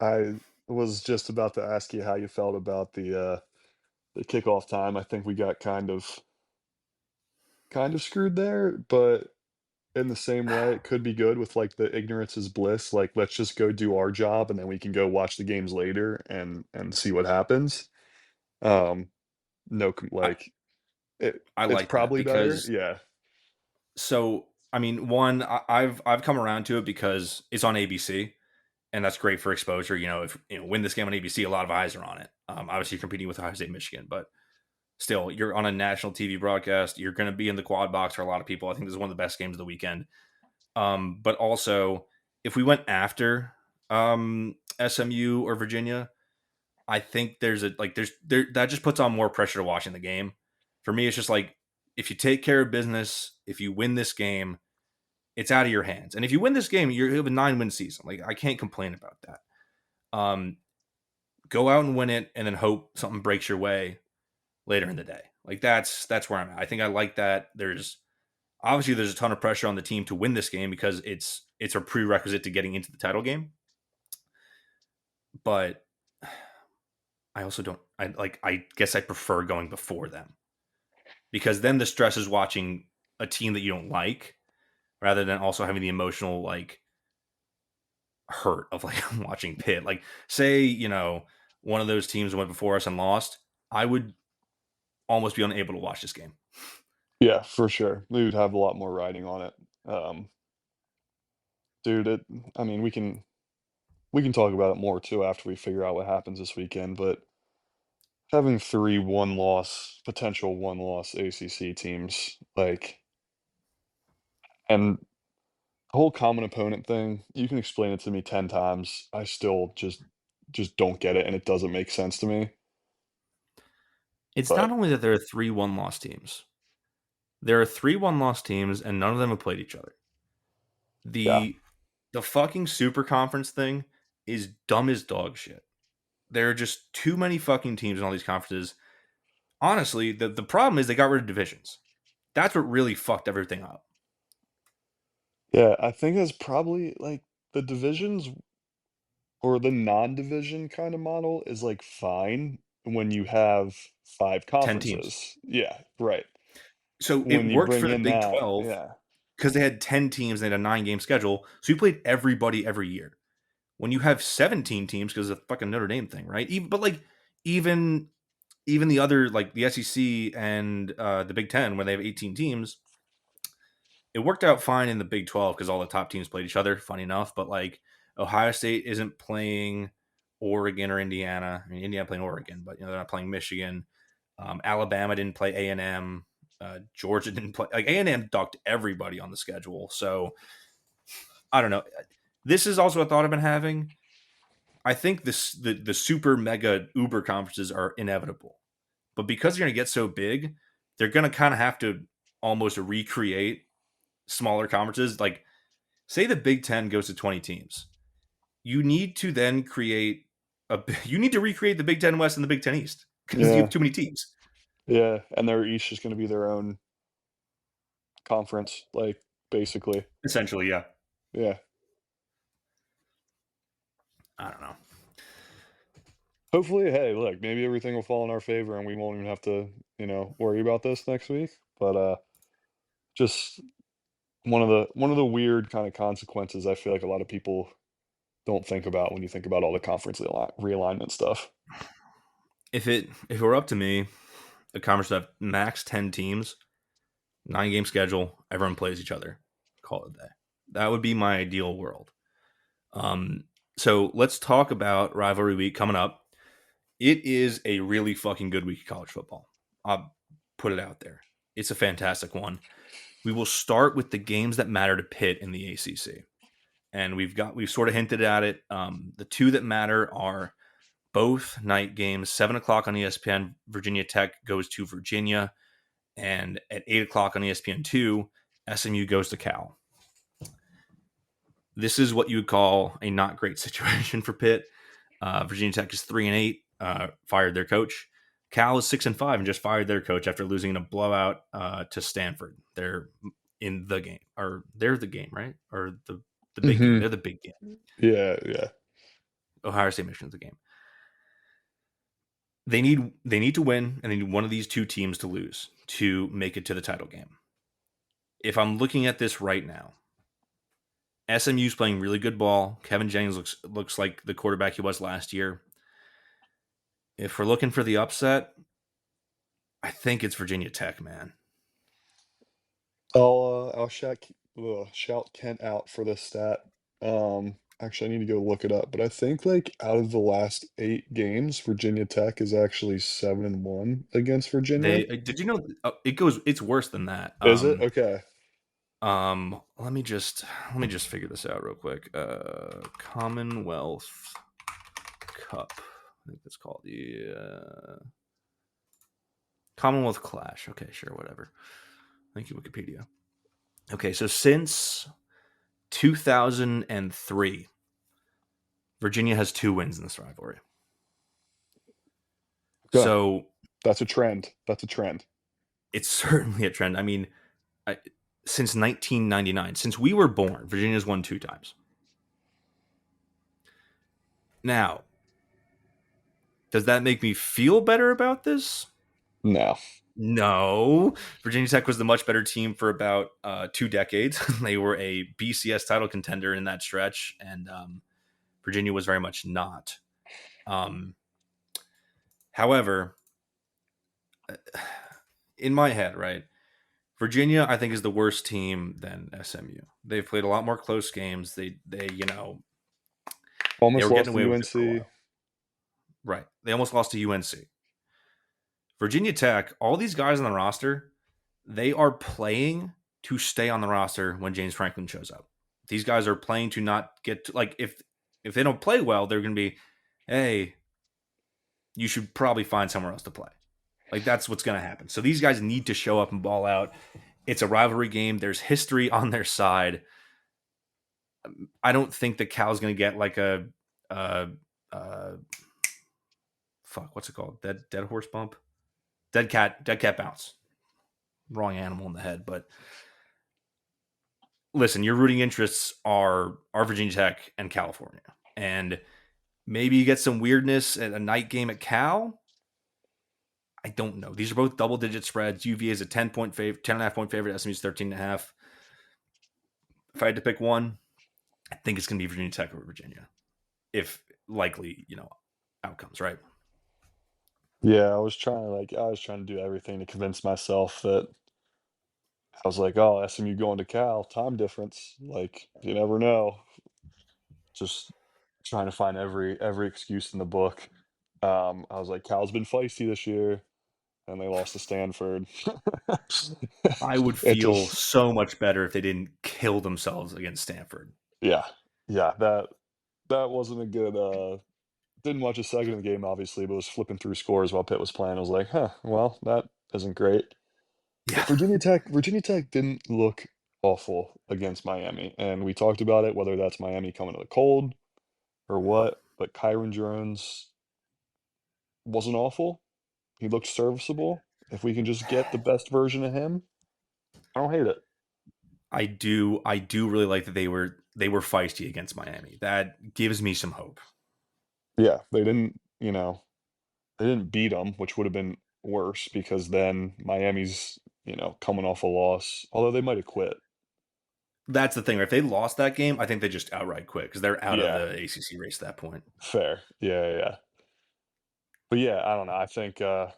I was just about to ask you how you felt about the kickoff time. I think we got kind of screwed there, but in the same way, it could be good with the ignorance is bliss. Let's just go do our job, and then we can go watch the games later and see what happens. No, I it's like probably that better. because Yeah. So one, I've come around to it because it's on ABC, and that's great for exposure. If win this game on ABC, a lot of eyes are on it. Obviously, you're competing with Ohio State, Michigan, but still, you're on a national TV broadcast. You're going to be in the quad box for a lot of people. I think this is one of the best games of the weekend. But also, if we went after SMU or Virginia, I think that just puts on more pressure to watching the game. For me, it's just if you take care of business, if you win this game, it's out of your hands. And if you win this game, you have a 9-win season. I can't complain about that. Go out and win it, and then hope something breaks your way later in the day. That's where I'm at. I think I like that. There's a ton of pressure on the team to win this game because it's a prerequisite to getting into the title game. But I also don't. I guess I prefer going before them because then the stress is watching a team that you don't like, rather than also having the emotional hurt of watching Pitt. Say one of those teams went before us and lost, I would almost be unable to watch this game. Yeah, for sure. We would have a lot more riding on it. Dude, I mean, we can talk about it more too after we figure out what happens this weekend, but having 3 one-loss potential one-loss ACC teams, like, and the whole common opponent thing, you can explain it to me 10 times, I still just don't get it, and it doesn't make sense to me, It's not but only that there are 3 one-loss teams. There are 3 one-loss teams, and none of them have played each other. yeah. The fucking super conference thing is dumb as dog shit. There are just too many fucking teams in all these conferences. Honestly, the problem is they got rid of divisions. That's what really fucked everything up. Yeah, I think that's probably, like, the divisions or the non-division kinda model is, like, fine when you have 5 10 teams. conferences. Yeah, right. So it When you worked bring for the in Big that 12 yeah. because they had 10 teams and they had a 9-game schedule. So you played everybody every year. When you have 17 teams, because of the fucking Notre Dame thing, right? Even even the other, like the SEC and the Big Ten, where they have 18 teams, it worked out fine in the Big 12 because all the top teams played each other. Funny enough, but like Ohio State isn't playing Oregon or Indiana. I mean, Indiana playing Oregon, but they're not playing Michigan. Alabama didn't play A&M. Georgia didn't play. Like A&M ducked everybody on the schedule. So I don't know. This is also a thought I've been having. I think the super mega Uber conferences are inevitable, but because they're going to get so big, they're going to kind of have to almost recreate smaller conferences. Like, say the Big Ten goes to 20 teams, you need to then create you need to recreate the Big Ten West and the Big Ten East because you have Yeah, too many teams. yeah, and they're each just gonna be their own conference, like, basically. Essentially, yeah. Yeah. I don't know. Hopefully, hey, look, maybe everything will fall in our favor and we won't even have to, worry about this next week, but, just one of the weird kinda consequences I feel like a lot of people don't think about when you think about all the conference realignment stuff. If it were up to me, the conference would have max 10 teams, 9-game schedule, everyone plays each other. Call it a day. That would be my ideal world. So let's talk about rivalry week coming up. It is a really fucking good week of college football. I'll put it out there. It's a fantastic one. We will start with the games that matter to Pitt in the ACC, and we've sort of hinted at it. The two that matter are both night games, 7 o'clock on ESPN. Virginia Tech goes to Virginia, and at 8 o'clock on ESPN2, SMU goes to Cal. This is what you would call a not great situation for Pitt. Virginia Tech is 3-8, fired their coach. Cal is 6-5 and just fired their coach after losing in a blowout to Stanford. They're in the game, or they're the game, right? Or the big game. Mhm. They're the big game. Yeah, yeah. Ohio State Michigan's the game. They need to win, and they need one of these two teams to lose to make it to the title game. If I'm looking at this right now, SMU's playing really good ball. Kevin Jennings looks like the quarterback he was last year. If we're looking for the upset, I think it's Virginia Tech, man. I'll shout Kent out for this stat. Actually, I need to go look it up, but I think, like, out of the last 8 games, Virginia Tech is actually 7-1 against Virginia. Did you know it's worse than that. Is it? Okay. Let me just figure this out real quick. Commonwealth Cup. I think that's called the Commonwealth Clash. Okay, sure, whatever. Thank you, Wikipedia. Okay, so since 2003, Virginia has 2 wins in this rivalry. Okay. So That's a trend. That's a trend. it's certainly a trend. I mean, since 1999, since we were born, Virginia's won 2 times. Now, does that make me feel better about this? No. No. Virginia Tech was the much better team for about 2 decades. They were a BCS title contender in that stretch, and Virginia was very much not. However, in my head, right, Virginia, I think, is the worse team than SMU. They've played a lot more close games. They they Almost were getting lost away to with it for a UNC. while. Right. They almost lost to UNC. Virginia Tech, all these guys on the roster, they are playing to stay on the roster when James Franklin shows up. These guys are playing to not get to, like, if they don't play well, they're going to be, hey, you should probably find somewhere else to play. Like, that's what's going to happen. So these guys need to show up and ball out. It's a rivalry game. There's history on their side. I don't think that Cal's going to get like a fuck, what's it called? Dead horse bump? Dead cat bounce. Wrong animal in the head, but listen, your rooting interests are Virginia Tech and California. And maybe you get some weirdness at a night game at Cal. I don't know. These are both double-digit spreads. UVA is a 10.5 point favorite. SMU is 13.5. If I had to pick one, I think it's going to be Virginia Tech over Virginia. If likely, outcomes, right? Yeah, I was trying to do everything to convince myself that I was like, oh, SMU going to Cal, time difference. Like, you never know. Just trying to find every excuse in the book. I was like, Cal's been feisty this year, and they lost to Stanford. I would It feel just, so much better if they didn't kill themselves against Stanford. yeah, yeah. That wasn't a good. Didn't watch a second of the game, obviously, but was flipping through scores while Pitt was playing. I was like, huh, well, that isn't great. Yeah. But Virginia Tech didn't look awful against Miami, and we talked about it, whether that's Miami coming to the cold or what. But Kyron Jones wasn't awful. He looked serviceable. If we can just get the best version of him, I don't hate it. I do really like that they were feisty against Miami. That gives me some hope. Yeah, they didn't beat them, which would have been worse because then Miami's, coming off a loss, although they might have quit. That's the thing. Right? If they lost that game, I think they just outright quit because they're out of Yeah, the ACC race at that point. fair. Yeah, yeah, yeah. But yeah, I don't know. I think I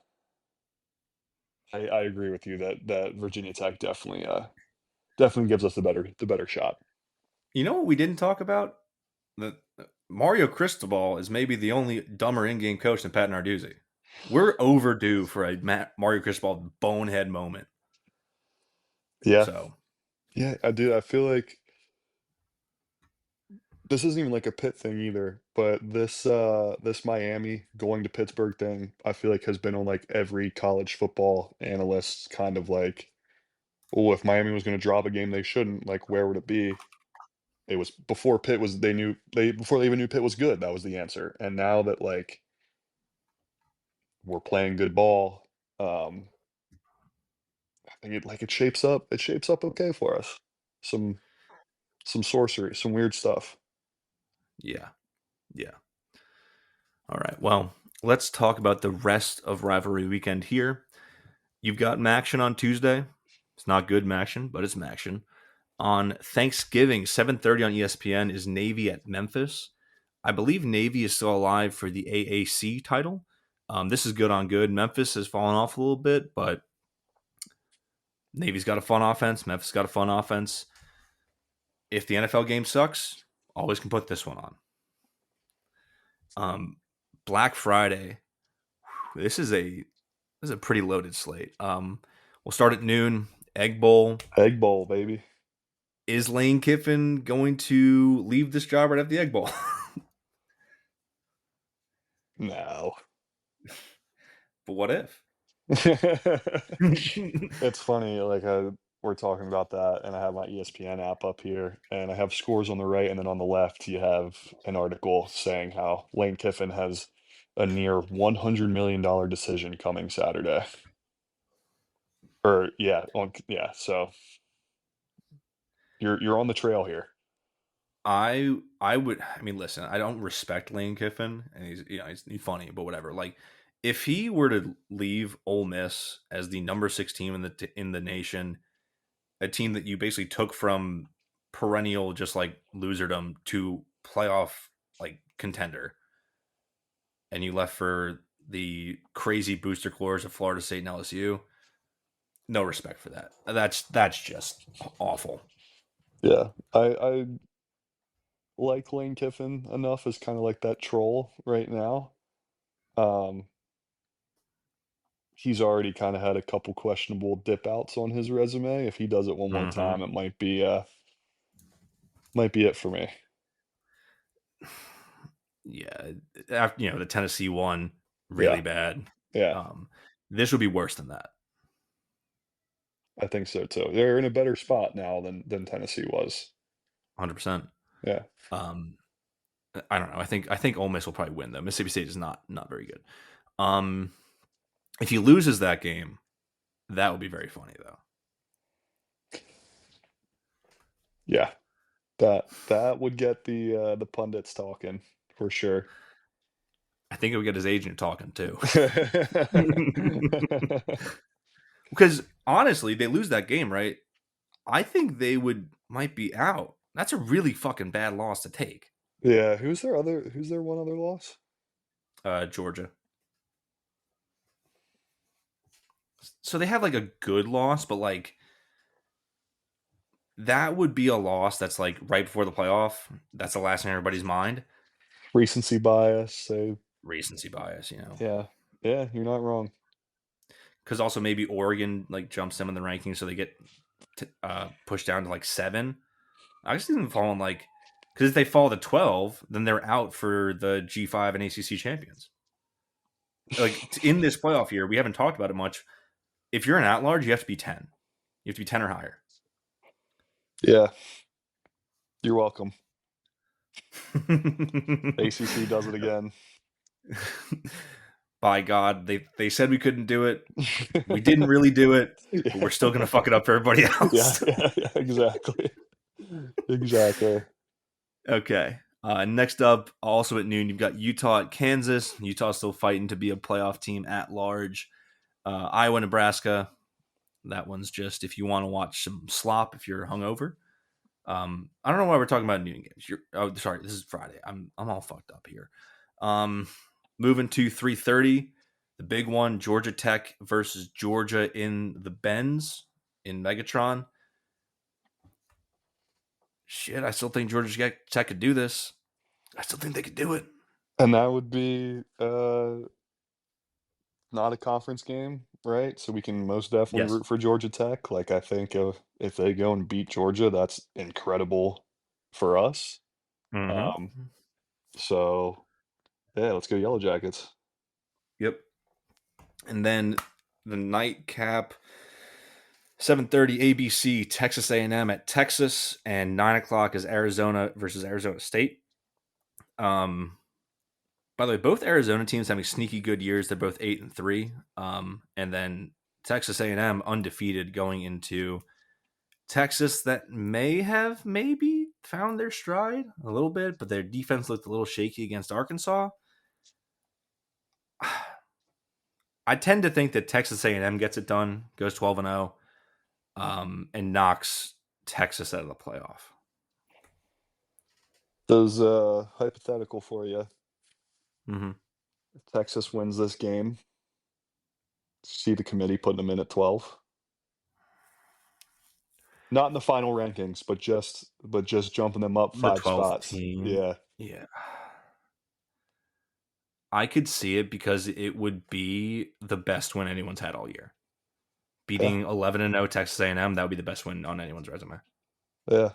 agree with you that Virginia Tech definitely gives us the better shot. You know what we didn't talk about? The Mario Cristobal is maybe the only dumber in-game coach than Pat Narduzzi. We're overdue for a Mario Cristobal bonehead moment. Yeah, So yeah, I do. I feel like this isn't even like a Pitt thing either, but this Miami going to Pittsburgh thing, I feel like has been on like every college football analyst's kind of like, oh, if Miami was going to drop a game they shouldn't, like where would it be? It was before Pitt was before they even knew Pitt was good, that was the answer. And now that like we're playing good ball, I think it shapes up okay for us. Some some sorcery, some weird stuff. yeah. All right. Well, let's talk about the rest of rivalry weekend here. You've got Maction on Tuesday. It's not good Maction, but it's Maction. On Thanksgiving, 7:30 on ESPN is Navy at Memphis. I believe Navy is still alive for the AAC title. This is good on good. Memphis has fallen off a little bit, but Navy's got a fun offense. Memphis got a fun offense. If the NFL game sucks, always can put this one on. Black Friday. This is a pretty loaded slate. We'll start at noon. Egg Bowl. Egg Bowl, baby. Is Lane Kiffin going to leave this job right after the Egg Bowl? No. But what if? It's funny, like, we're talking about that, and I have my ESPN app up here, and I have scores on the right, and then on the left, you have an article saying how Lane Kiffin has a near $100 million decision coming Saturday. Or so you're on the trail here. I mean, listen, I don't respect Lane Kiffin, and he's funny, but whatever. Like, if he were to leave Ole Miss as the number 6 team in the nation, a team that you basically took from perennial just like loserdom to playoff like contender, and you left for the crazy booster cores of Florida State and LSU, no respect for that. That's just awful. Yeah, I like Lane Kiffin enough as kind of like that troll right now. Um, he's already kind of had a couple questionable dip outs on his resume. If he does it one more Mm-hmm. time, it might be it for me. Yeah, after, the Tennessee one Yeah, really bad. yeah, This would be worse than that. I think so too. They're in a better spot now than Tennessee was. 100%. Yeah, Um, I don't know. I think Ole Miss will probably win though. Mississippi State is not very good. If he loses that game, that would be very funny though. yeah. That would get the pundits talking for sure. I think it would get his agent talking too. Because honestly, they lose that game, right? I think they might be out. That's a really fucking bad loss to take. Yeah, who's their one other loss? Georgia. So they have like a good loss, but like that would be a loss that's like right before the playoff. That's the last in everybody's mind. Recency bias. So Recency bias, yeah, yeah, you're not wrong. Because also maybe Oregon like jumps them in the rankings, so they get pushed down to like 7. I just didn't fall in like because if they fall to 12, then they're out for the G5 and ACC champions. Like in this playoff year, we haven't talked about it much. If you're an at-large, you have to be 10. You have to be 10 or higher. Yeah, you're welcome. ACC does it again. By God, they said we couldn't do it. We didn't really do it, but we're still gonna fuck it up for everybody else. Yeah, exactly. Exactly. Okay. Next up, also at noon, you've got Utah at Kansas. Utah still fighting to be a playoff team at large. Iowa, Nebraska. That one's just if you want to watch some slop if you're hungover. I don't know why we're talking about noon games. Sorry, this is Friday. I'm all fucked up here. Moving to 3:30, the big one: Georgia Tech versus Georgia in the Benz in Megatron. Shit, I still think Georgia Tech could do this. I still think they could do it. And that would be not a conference game, right? So we can most definitely Yes. root for Georgia Tech. Like I think if they go and beat Georgia, that's incredible for us. Mm-hmm. So yeah, let's go Yellow Jackets. Yep. And then the nightcap, 7:30 ABC, Texas A&M at Texas, and 9:00 is Arizona versus Arizona State. By the way, both Arizona teams having sneaky good years. They're both 8-3. And then Texas A&M undefeated going into Texas that may have maybe found their stride a little bit, but their defense looked a little shaky against Arkansas. I tend to think that Texas A&M gets it done, goes 12-0, and knocks Texas out of the playoff. Those hypothetical for you. Mm-hmm. If Texas wins this game, see the committee putting them in at 12. Not in the final rankings, but just jumping them up The 5 12th spots. team. Yeah. Yeah. I could see it because it would be the best win anyone's had all year. Beating 11-0 Texas A&M, that would be the best win on anyone's resume. Yeah.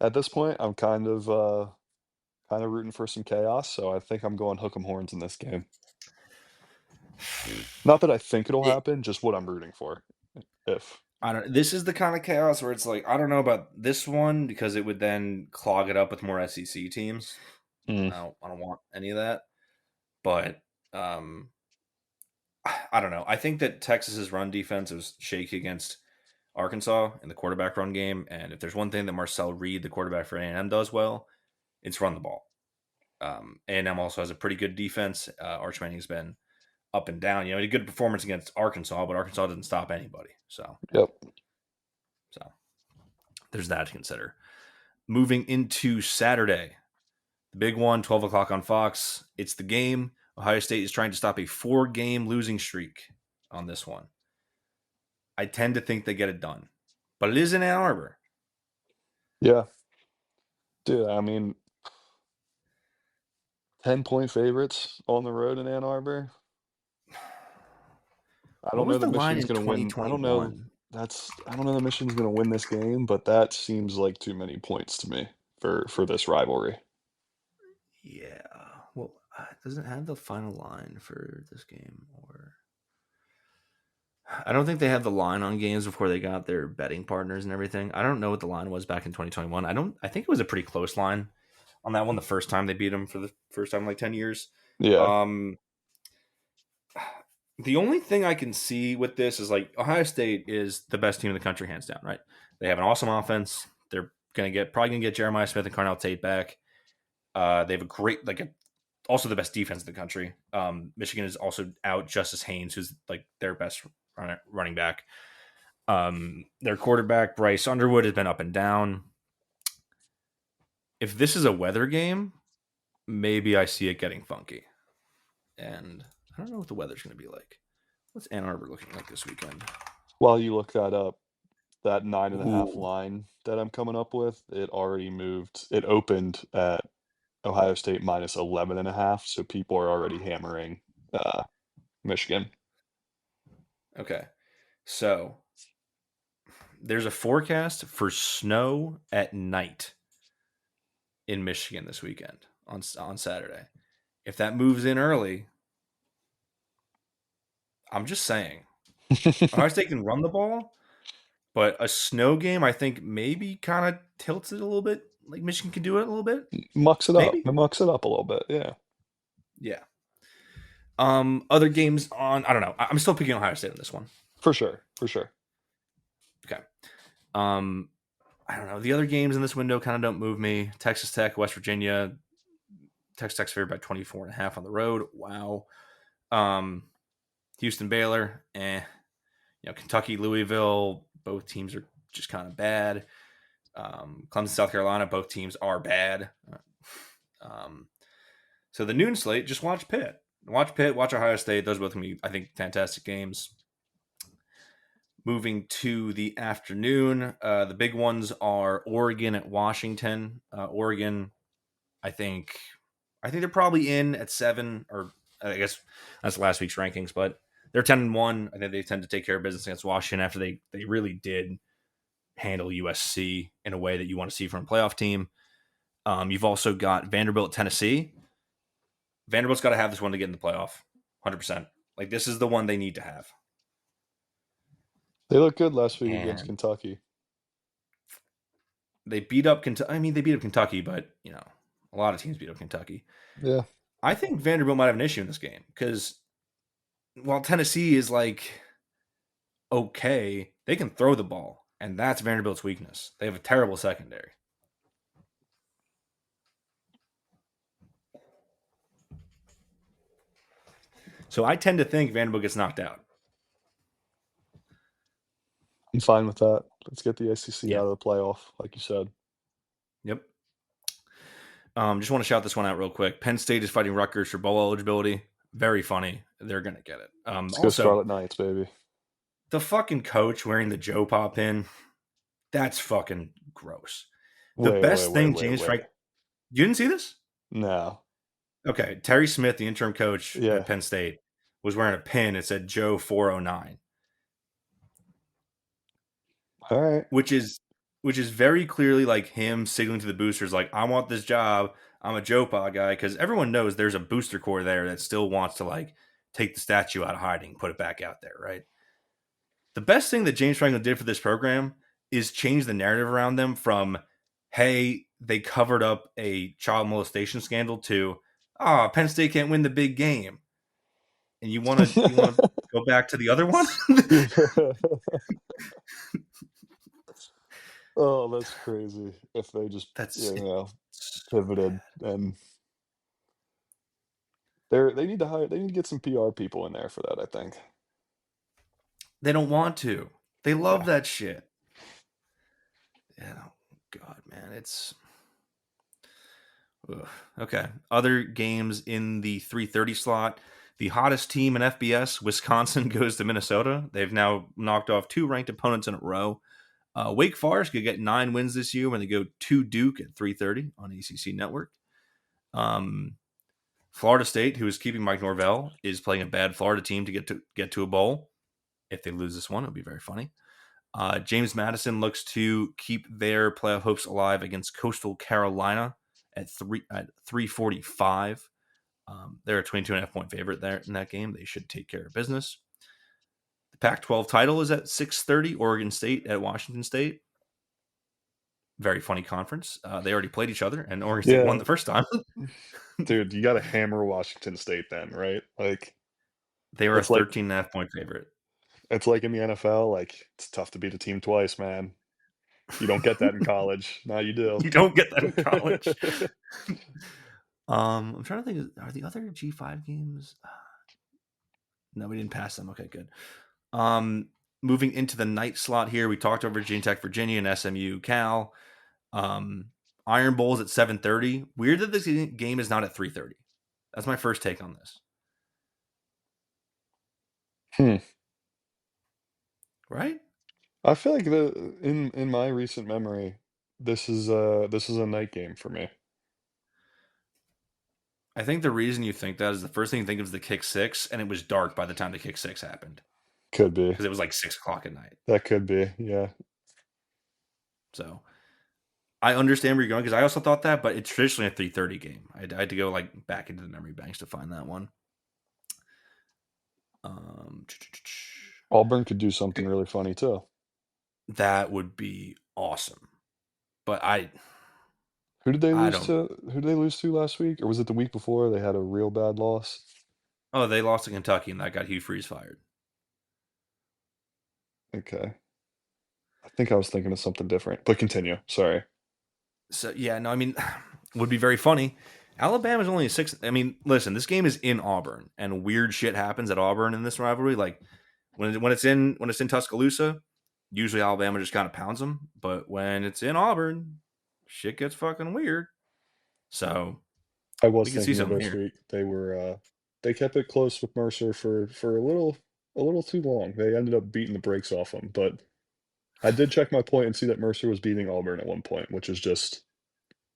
At this point, I'm kind of rooting for some chaos, so I think I'm going hook 'em horns in this game. Not that I think it'll happen, just what I'm rooting for. This is the kind of chaos where it's like, I don't know about this one because it would then clog it up with more SEC teams. I don't want any of that. But I don't know. I think that Texas's run defense was shaky against Arkansas in the quarterback run game, and if there's one thing that Marcel Reed, the quarterback for A&M, does well, it's run the ball. A&M also has a pretty good defense. Arch Manning's been up and down. He had a good performance against Arkansas, but Arkansas didn't stop anybody. So there's that to consider. Moving into Saturday, the big one, 12 o'clock on Fox. It's the game. Ohio State is trying to stop a 4-game losing streak on this one. I tend to think they get it done, but it is in Ann Arbor. Yeah. Dude, I mean, 10-point favorites on the road in Ann Arbor. I What don't was know the that line Michigan's in gonna win. I don't know 2021? that Michigan's gonna win this game, but that seems like too many points to me for this rivalry. Yeah. Well, does it have the final line for this game? Or I don't think they had the line on games before they got their betting partners and everything. I don't know what the line was back in 2021. I think it was a pretty close line on that one the first time they beat them for the first time in like 10 years. Yeah. Um, the only thing I can see with this is like Ohio State is the best team in the country, hands down, right? They have an awesome offense. They're probably gonna get Jeremiah Smith and Carnell Tate back. They have a great also the best defense in the country. Michigan is also out Justice Haynes, who's like their best running back. Their quarterback Bryce Underwood has been up and down. If this is a weather game, maybe I see it getting funky. And I don't know what the weather's going to be like. What's Ann Arbor looking like this weekend? While you look that up, that 9.5 Ooh. line that I'm coming up with, it already moved. It opened at Ohio State minus 11.5, so people are already hammering Michigan. Okay. So there's a forecast for snow at night in Michigan this weekend on Saturday. If that moves in early, I'm just saying, Ohio State can run the ball, but a snow game, I think maybe kind of tilts it a little bit. Like Michigan can do it a little bit, Mucks it up. maybe. It mucks it up a little bit. Yeah. Yeah. Other games on, I don't know. I'm still picking Ohio State on this one. For sure. For sure. Okay. I don't know. The other games in this window kind of don't move me. Texas Tech, West Virginia. Texas Tech's favored by 24.5 on the road. Wow. Houston, Baylor. Kentucky, Louisville. Both teams are just kind of bad. Clemson, South Carolina. Both teams are bad. So the noon slate, just watch Pitt. Watch Pitt, watch Ohio State. Those are both going to be, I think, fantastic games. Moving to the afternoon, the big ones are Oregon at Washington. Oregon, I think they're probably in at 7, or I guess that's last week's rankings, but they're 10-1. I think they tend to take care of business against Washington after they really did handle USC in a way that you want to see from a playoff team. You've also got Vanderbilt, Tennessee. Vanderbilt's got to have this one to get in the playoff, 100%. Like, this is the one they need to have. They looked good last week against And Kentucky. they beat up Kentucky. I mean, they beat up Kentucky, but, a lot of teams beat up Kentucky. Yeah. I think Vanderbilt might have an issue in this game because while Tennessee is like okay, they can throw the ball, and that's Vanderbilt's weakness. They have a terrible secondary. So I tend to think Vanderbilt gets knocked out. I'm fine with that. Let's get the ACC Yeah. out of the playoff, like you said. Yep. Just want to shout this one out real quick. Penn State is fighting Rutgers for bowl eligibility. Very funny. They're going to get it. Let's go Also, Scarlet Knights, baby. the fucking coach wearing the Joe Pop pin, that's fucking gross. The best thing James Frank... You didn't see this? No. Okay. Terry Smith, the interim coach Yeah. at Penn State, was wearing a pin. It said Joe 409. All right. Which is very clearly like him signaling to the boosters, like, I want this job. I'm a Joe Pop guy, because everyone knows there's a booster corps there that still wants to like take the statue out of hiding, put it back out there, right? The best thing that James Franklin did for this program is change the narrative around them from, hey, they covered up a child molestation scandal to, Penn State can't win the big game. And you want to go back to the other one? Oh, that's crazy. If they just pivoted and they need to get some PR people in there for that, I think. They don't want to. They love that shit. Yeah, God, man, it's Ugh. Okay. Other games in the 3:30 slot. The hottest team in FBS, Wisconsin, goes to Minnesota. They've now knocked off 2 ranked opponents in a row. Wake Forest could get 9 wins this year when they go to Duke at 3:30 on ACC Network. Florida State, who is keeping Mike Norvell, is playing a bad Florida team to get to a bowl. If they lose this one, it'll be very funny. James Madison looks to keep their playoff hopes alive against Coastal Carolina at 345. They're a 22.5 point favorite there in that game. They should take care of business. The Pac-12 title is at 6:30. Oregon State at Washington State. Very funny conference. They already played each other, and Oregon State won the first time. Dude, you got to hammer Washington State then, right? Like they were a it's like 13.5 point favorite. it's like in the NFL. Like it's tough to beat a team twice, man. You don't get that in college. Now you do. You don't get that in college. I'm trying to think. Are the other G5 games? No, we didn't pass them. Okay, good. Moving into the night slot here, we talked over Virginia Tech, Virginia, and SMU, Cal. Iron Bowl's at 7:30. Weird that this game is not at 3:30. That's my first take on this. Right? I feel like in my recent memory, this is a night game for me. I think the reason you think that is the first thing you think of is the kick 6, and it was dark by the time the kick 6 happened. Could be. Because it was like 6 o'clock at night. That could be, yeah. So I understand where you're going because I also thought that, but it's traditionally a 3:30 game. I had to go like back into the memory banks to find that one. Auburn could do something really funny too. That would be awesome. But who did they lose to? Who did they lose to last week? Or was it the week before they had a real bad loss? Oh, they lost to Kentucky and that got Hugh Freeze fired. Okay. I think I was thinking of something different, but continue. Sorry. So, yeah, no, I mean, would be very funny. Alabama's only a 6. I mean, listen, this game is in Auburn, and weird shit happens at Auburn in this rivalry. Like when it's in Tuscaloosa, usually Alabama just kind of pounds them. But when it's in Auburn, shit gets fucking weird. So I was thinking of this week. They kept it close with Mercer for a little too long. They ended up beating the brakes off them, but I did check my point and see that Mercer was beating Auburn at one point, which is just,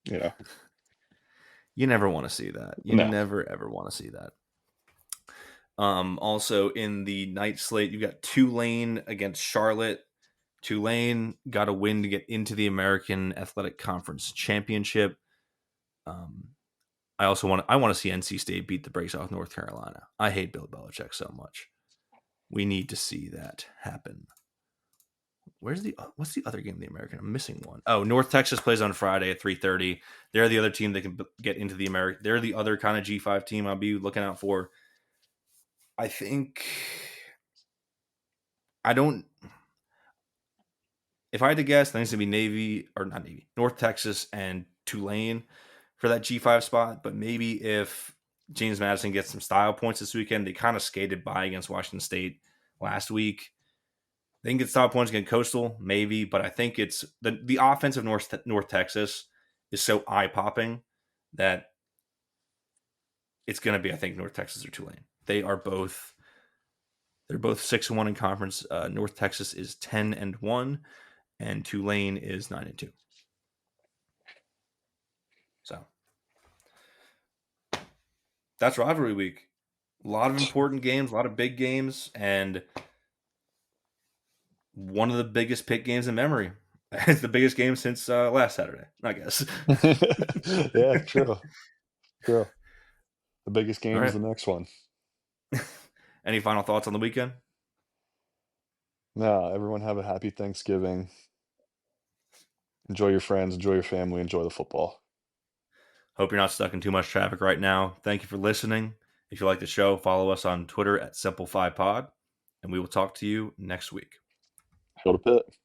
You never want to see that. You never, ever want to see that. Also, in the night slate, you got Tulane against Charlotte. Tulane got a win to get into the American Athletic Conference Championship. I want to see NC State beat the brakes off North Carolina. I hate Bill Belichick so much. We need to see that happen. What's the other game in the American? I'm missing one. Oh, North Texas plays on Friday at 3:30. They're the other team that can get into the American. They're the other kind of G5 team I'll be looking out for. I think if I had to guess, I think it's going to be North Texas and Tulane for that G5 spot. But maybe if James Madison gets some style points this weekend, they kind of skated by against Washington State last week. They can get style points against Coastal, maybe, but I think it's the offense of North Texas is so eye-popping that it's going to be, I think, North Texas or Tulane. They're both 6-1 in conference. North Texas is 10-1, and Tulane is 9-2. So that's rivalry week. A lot of important games, a lot of big games, and one of the biggest Pitt games in memory. It's the biggest game since last Saturday, I guess. Yeah, true. The biggest game is the next one. Any final thoughts on the weekend? No, everyone have a happy Thanksgiving. Enjoy your friends, enjoy your family, enjoy the football. Hope you're not stuck in too much traffic right now. Thank you for listening. If you like the show, follow us on Twitter at Simplify Pod, and we will talk to you next week. Go to Pitt.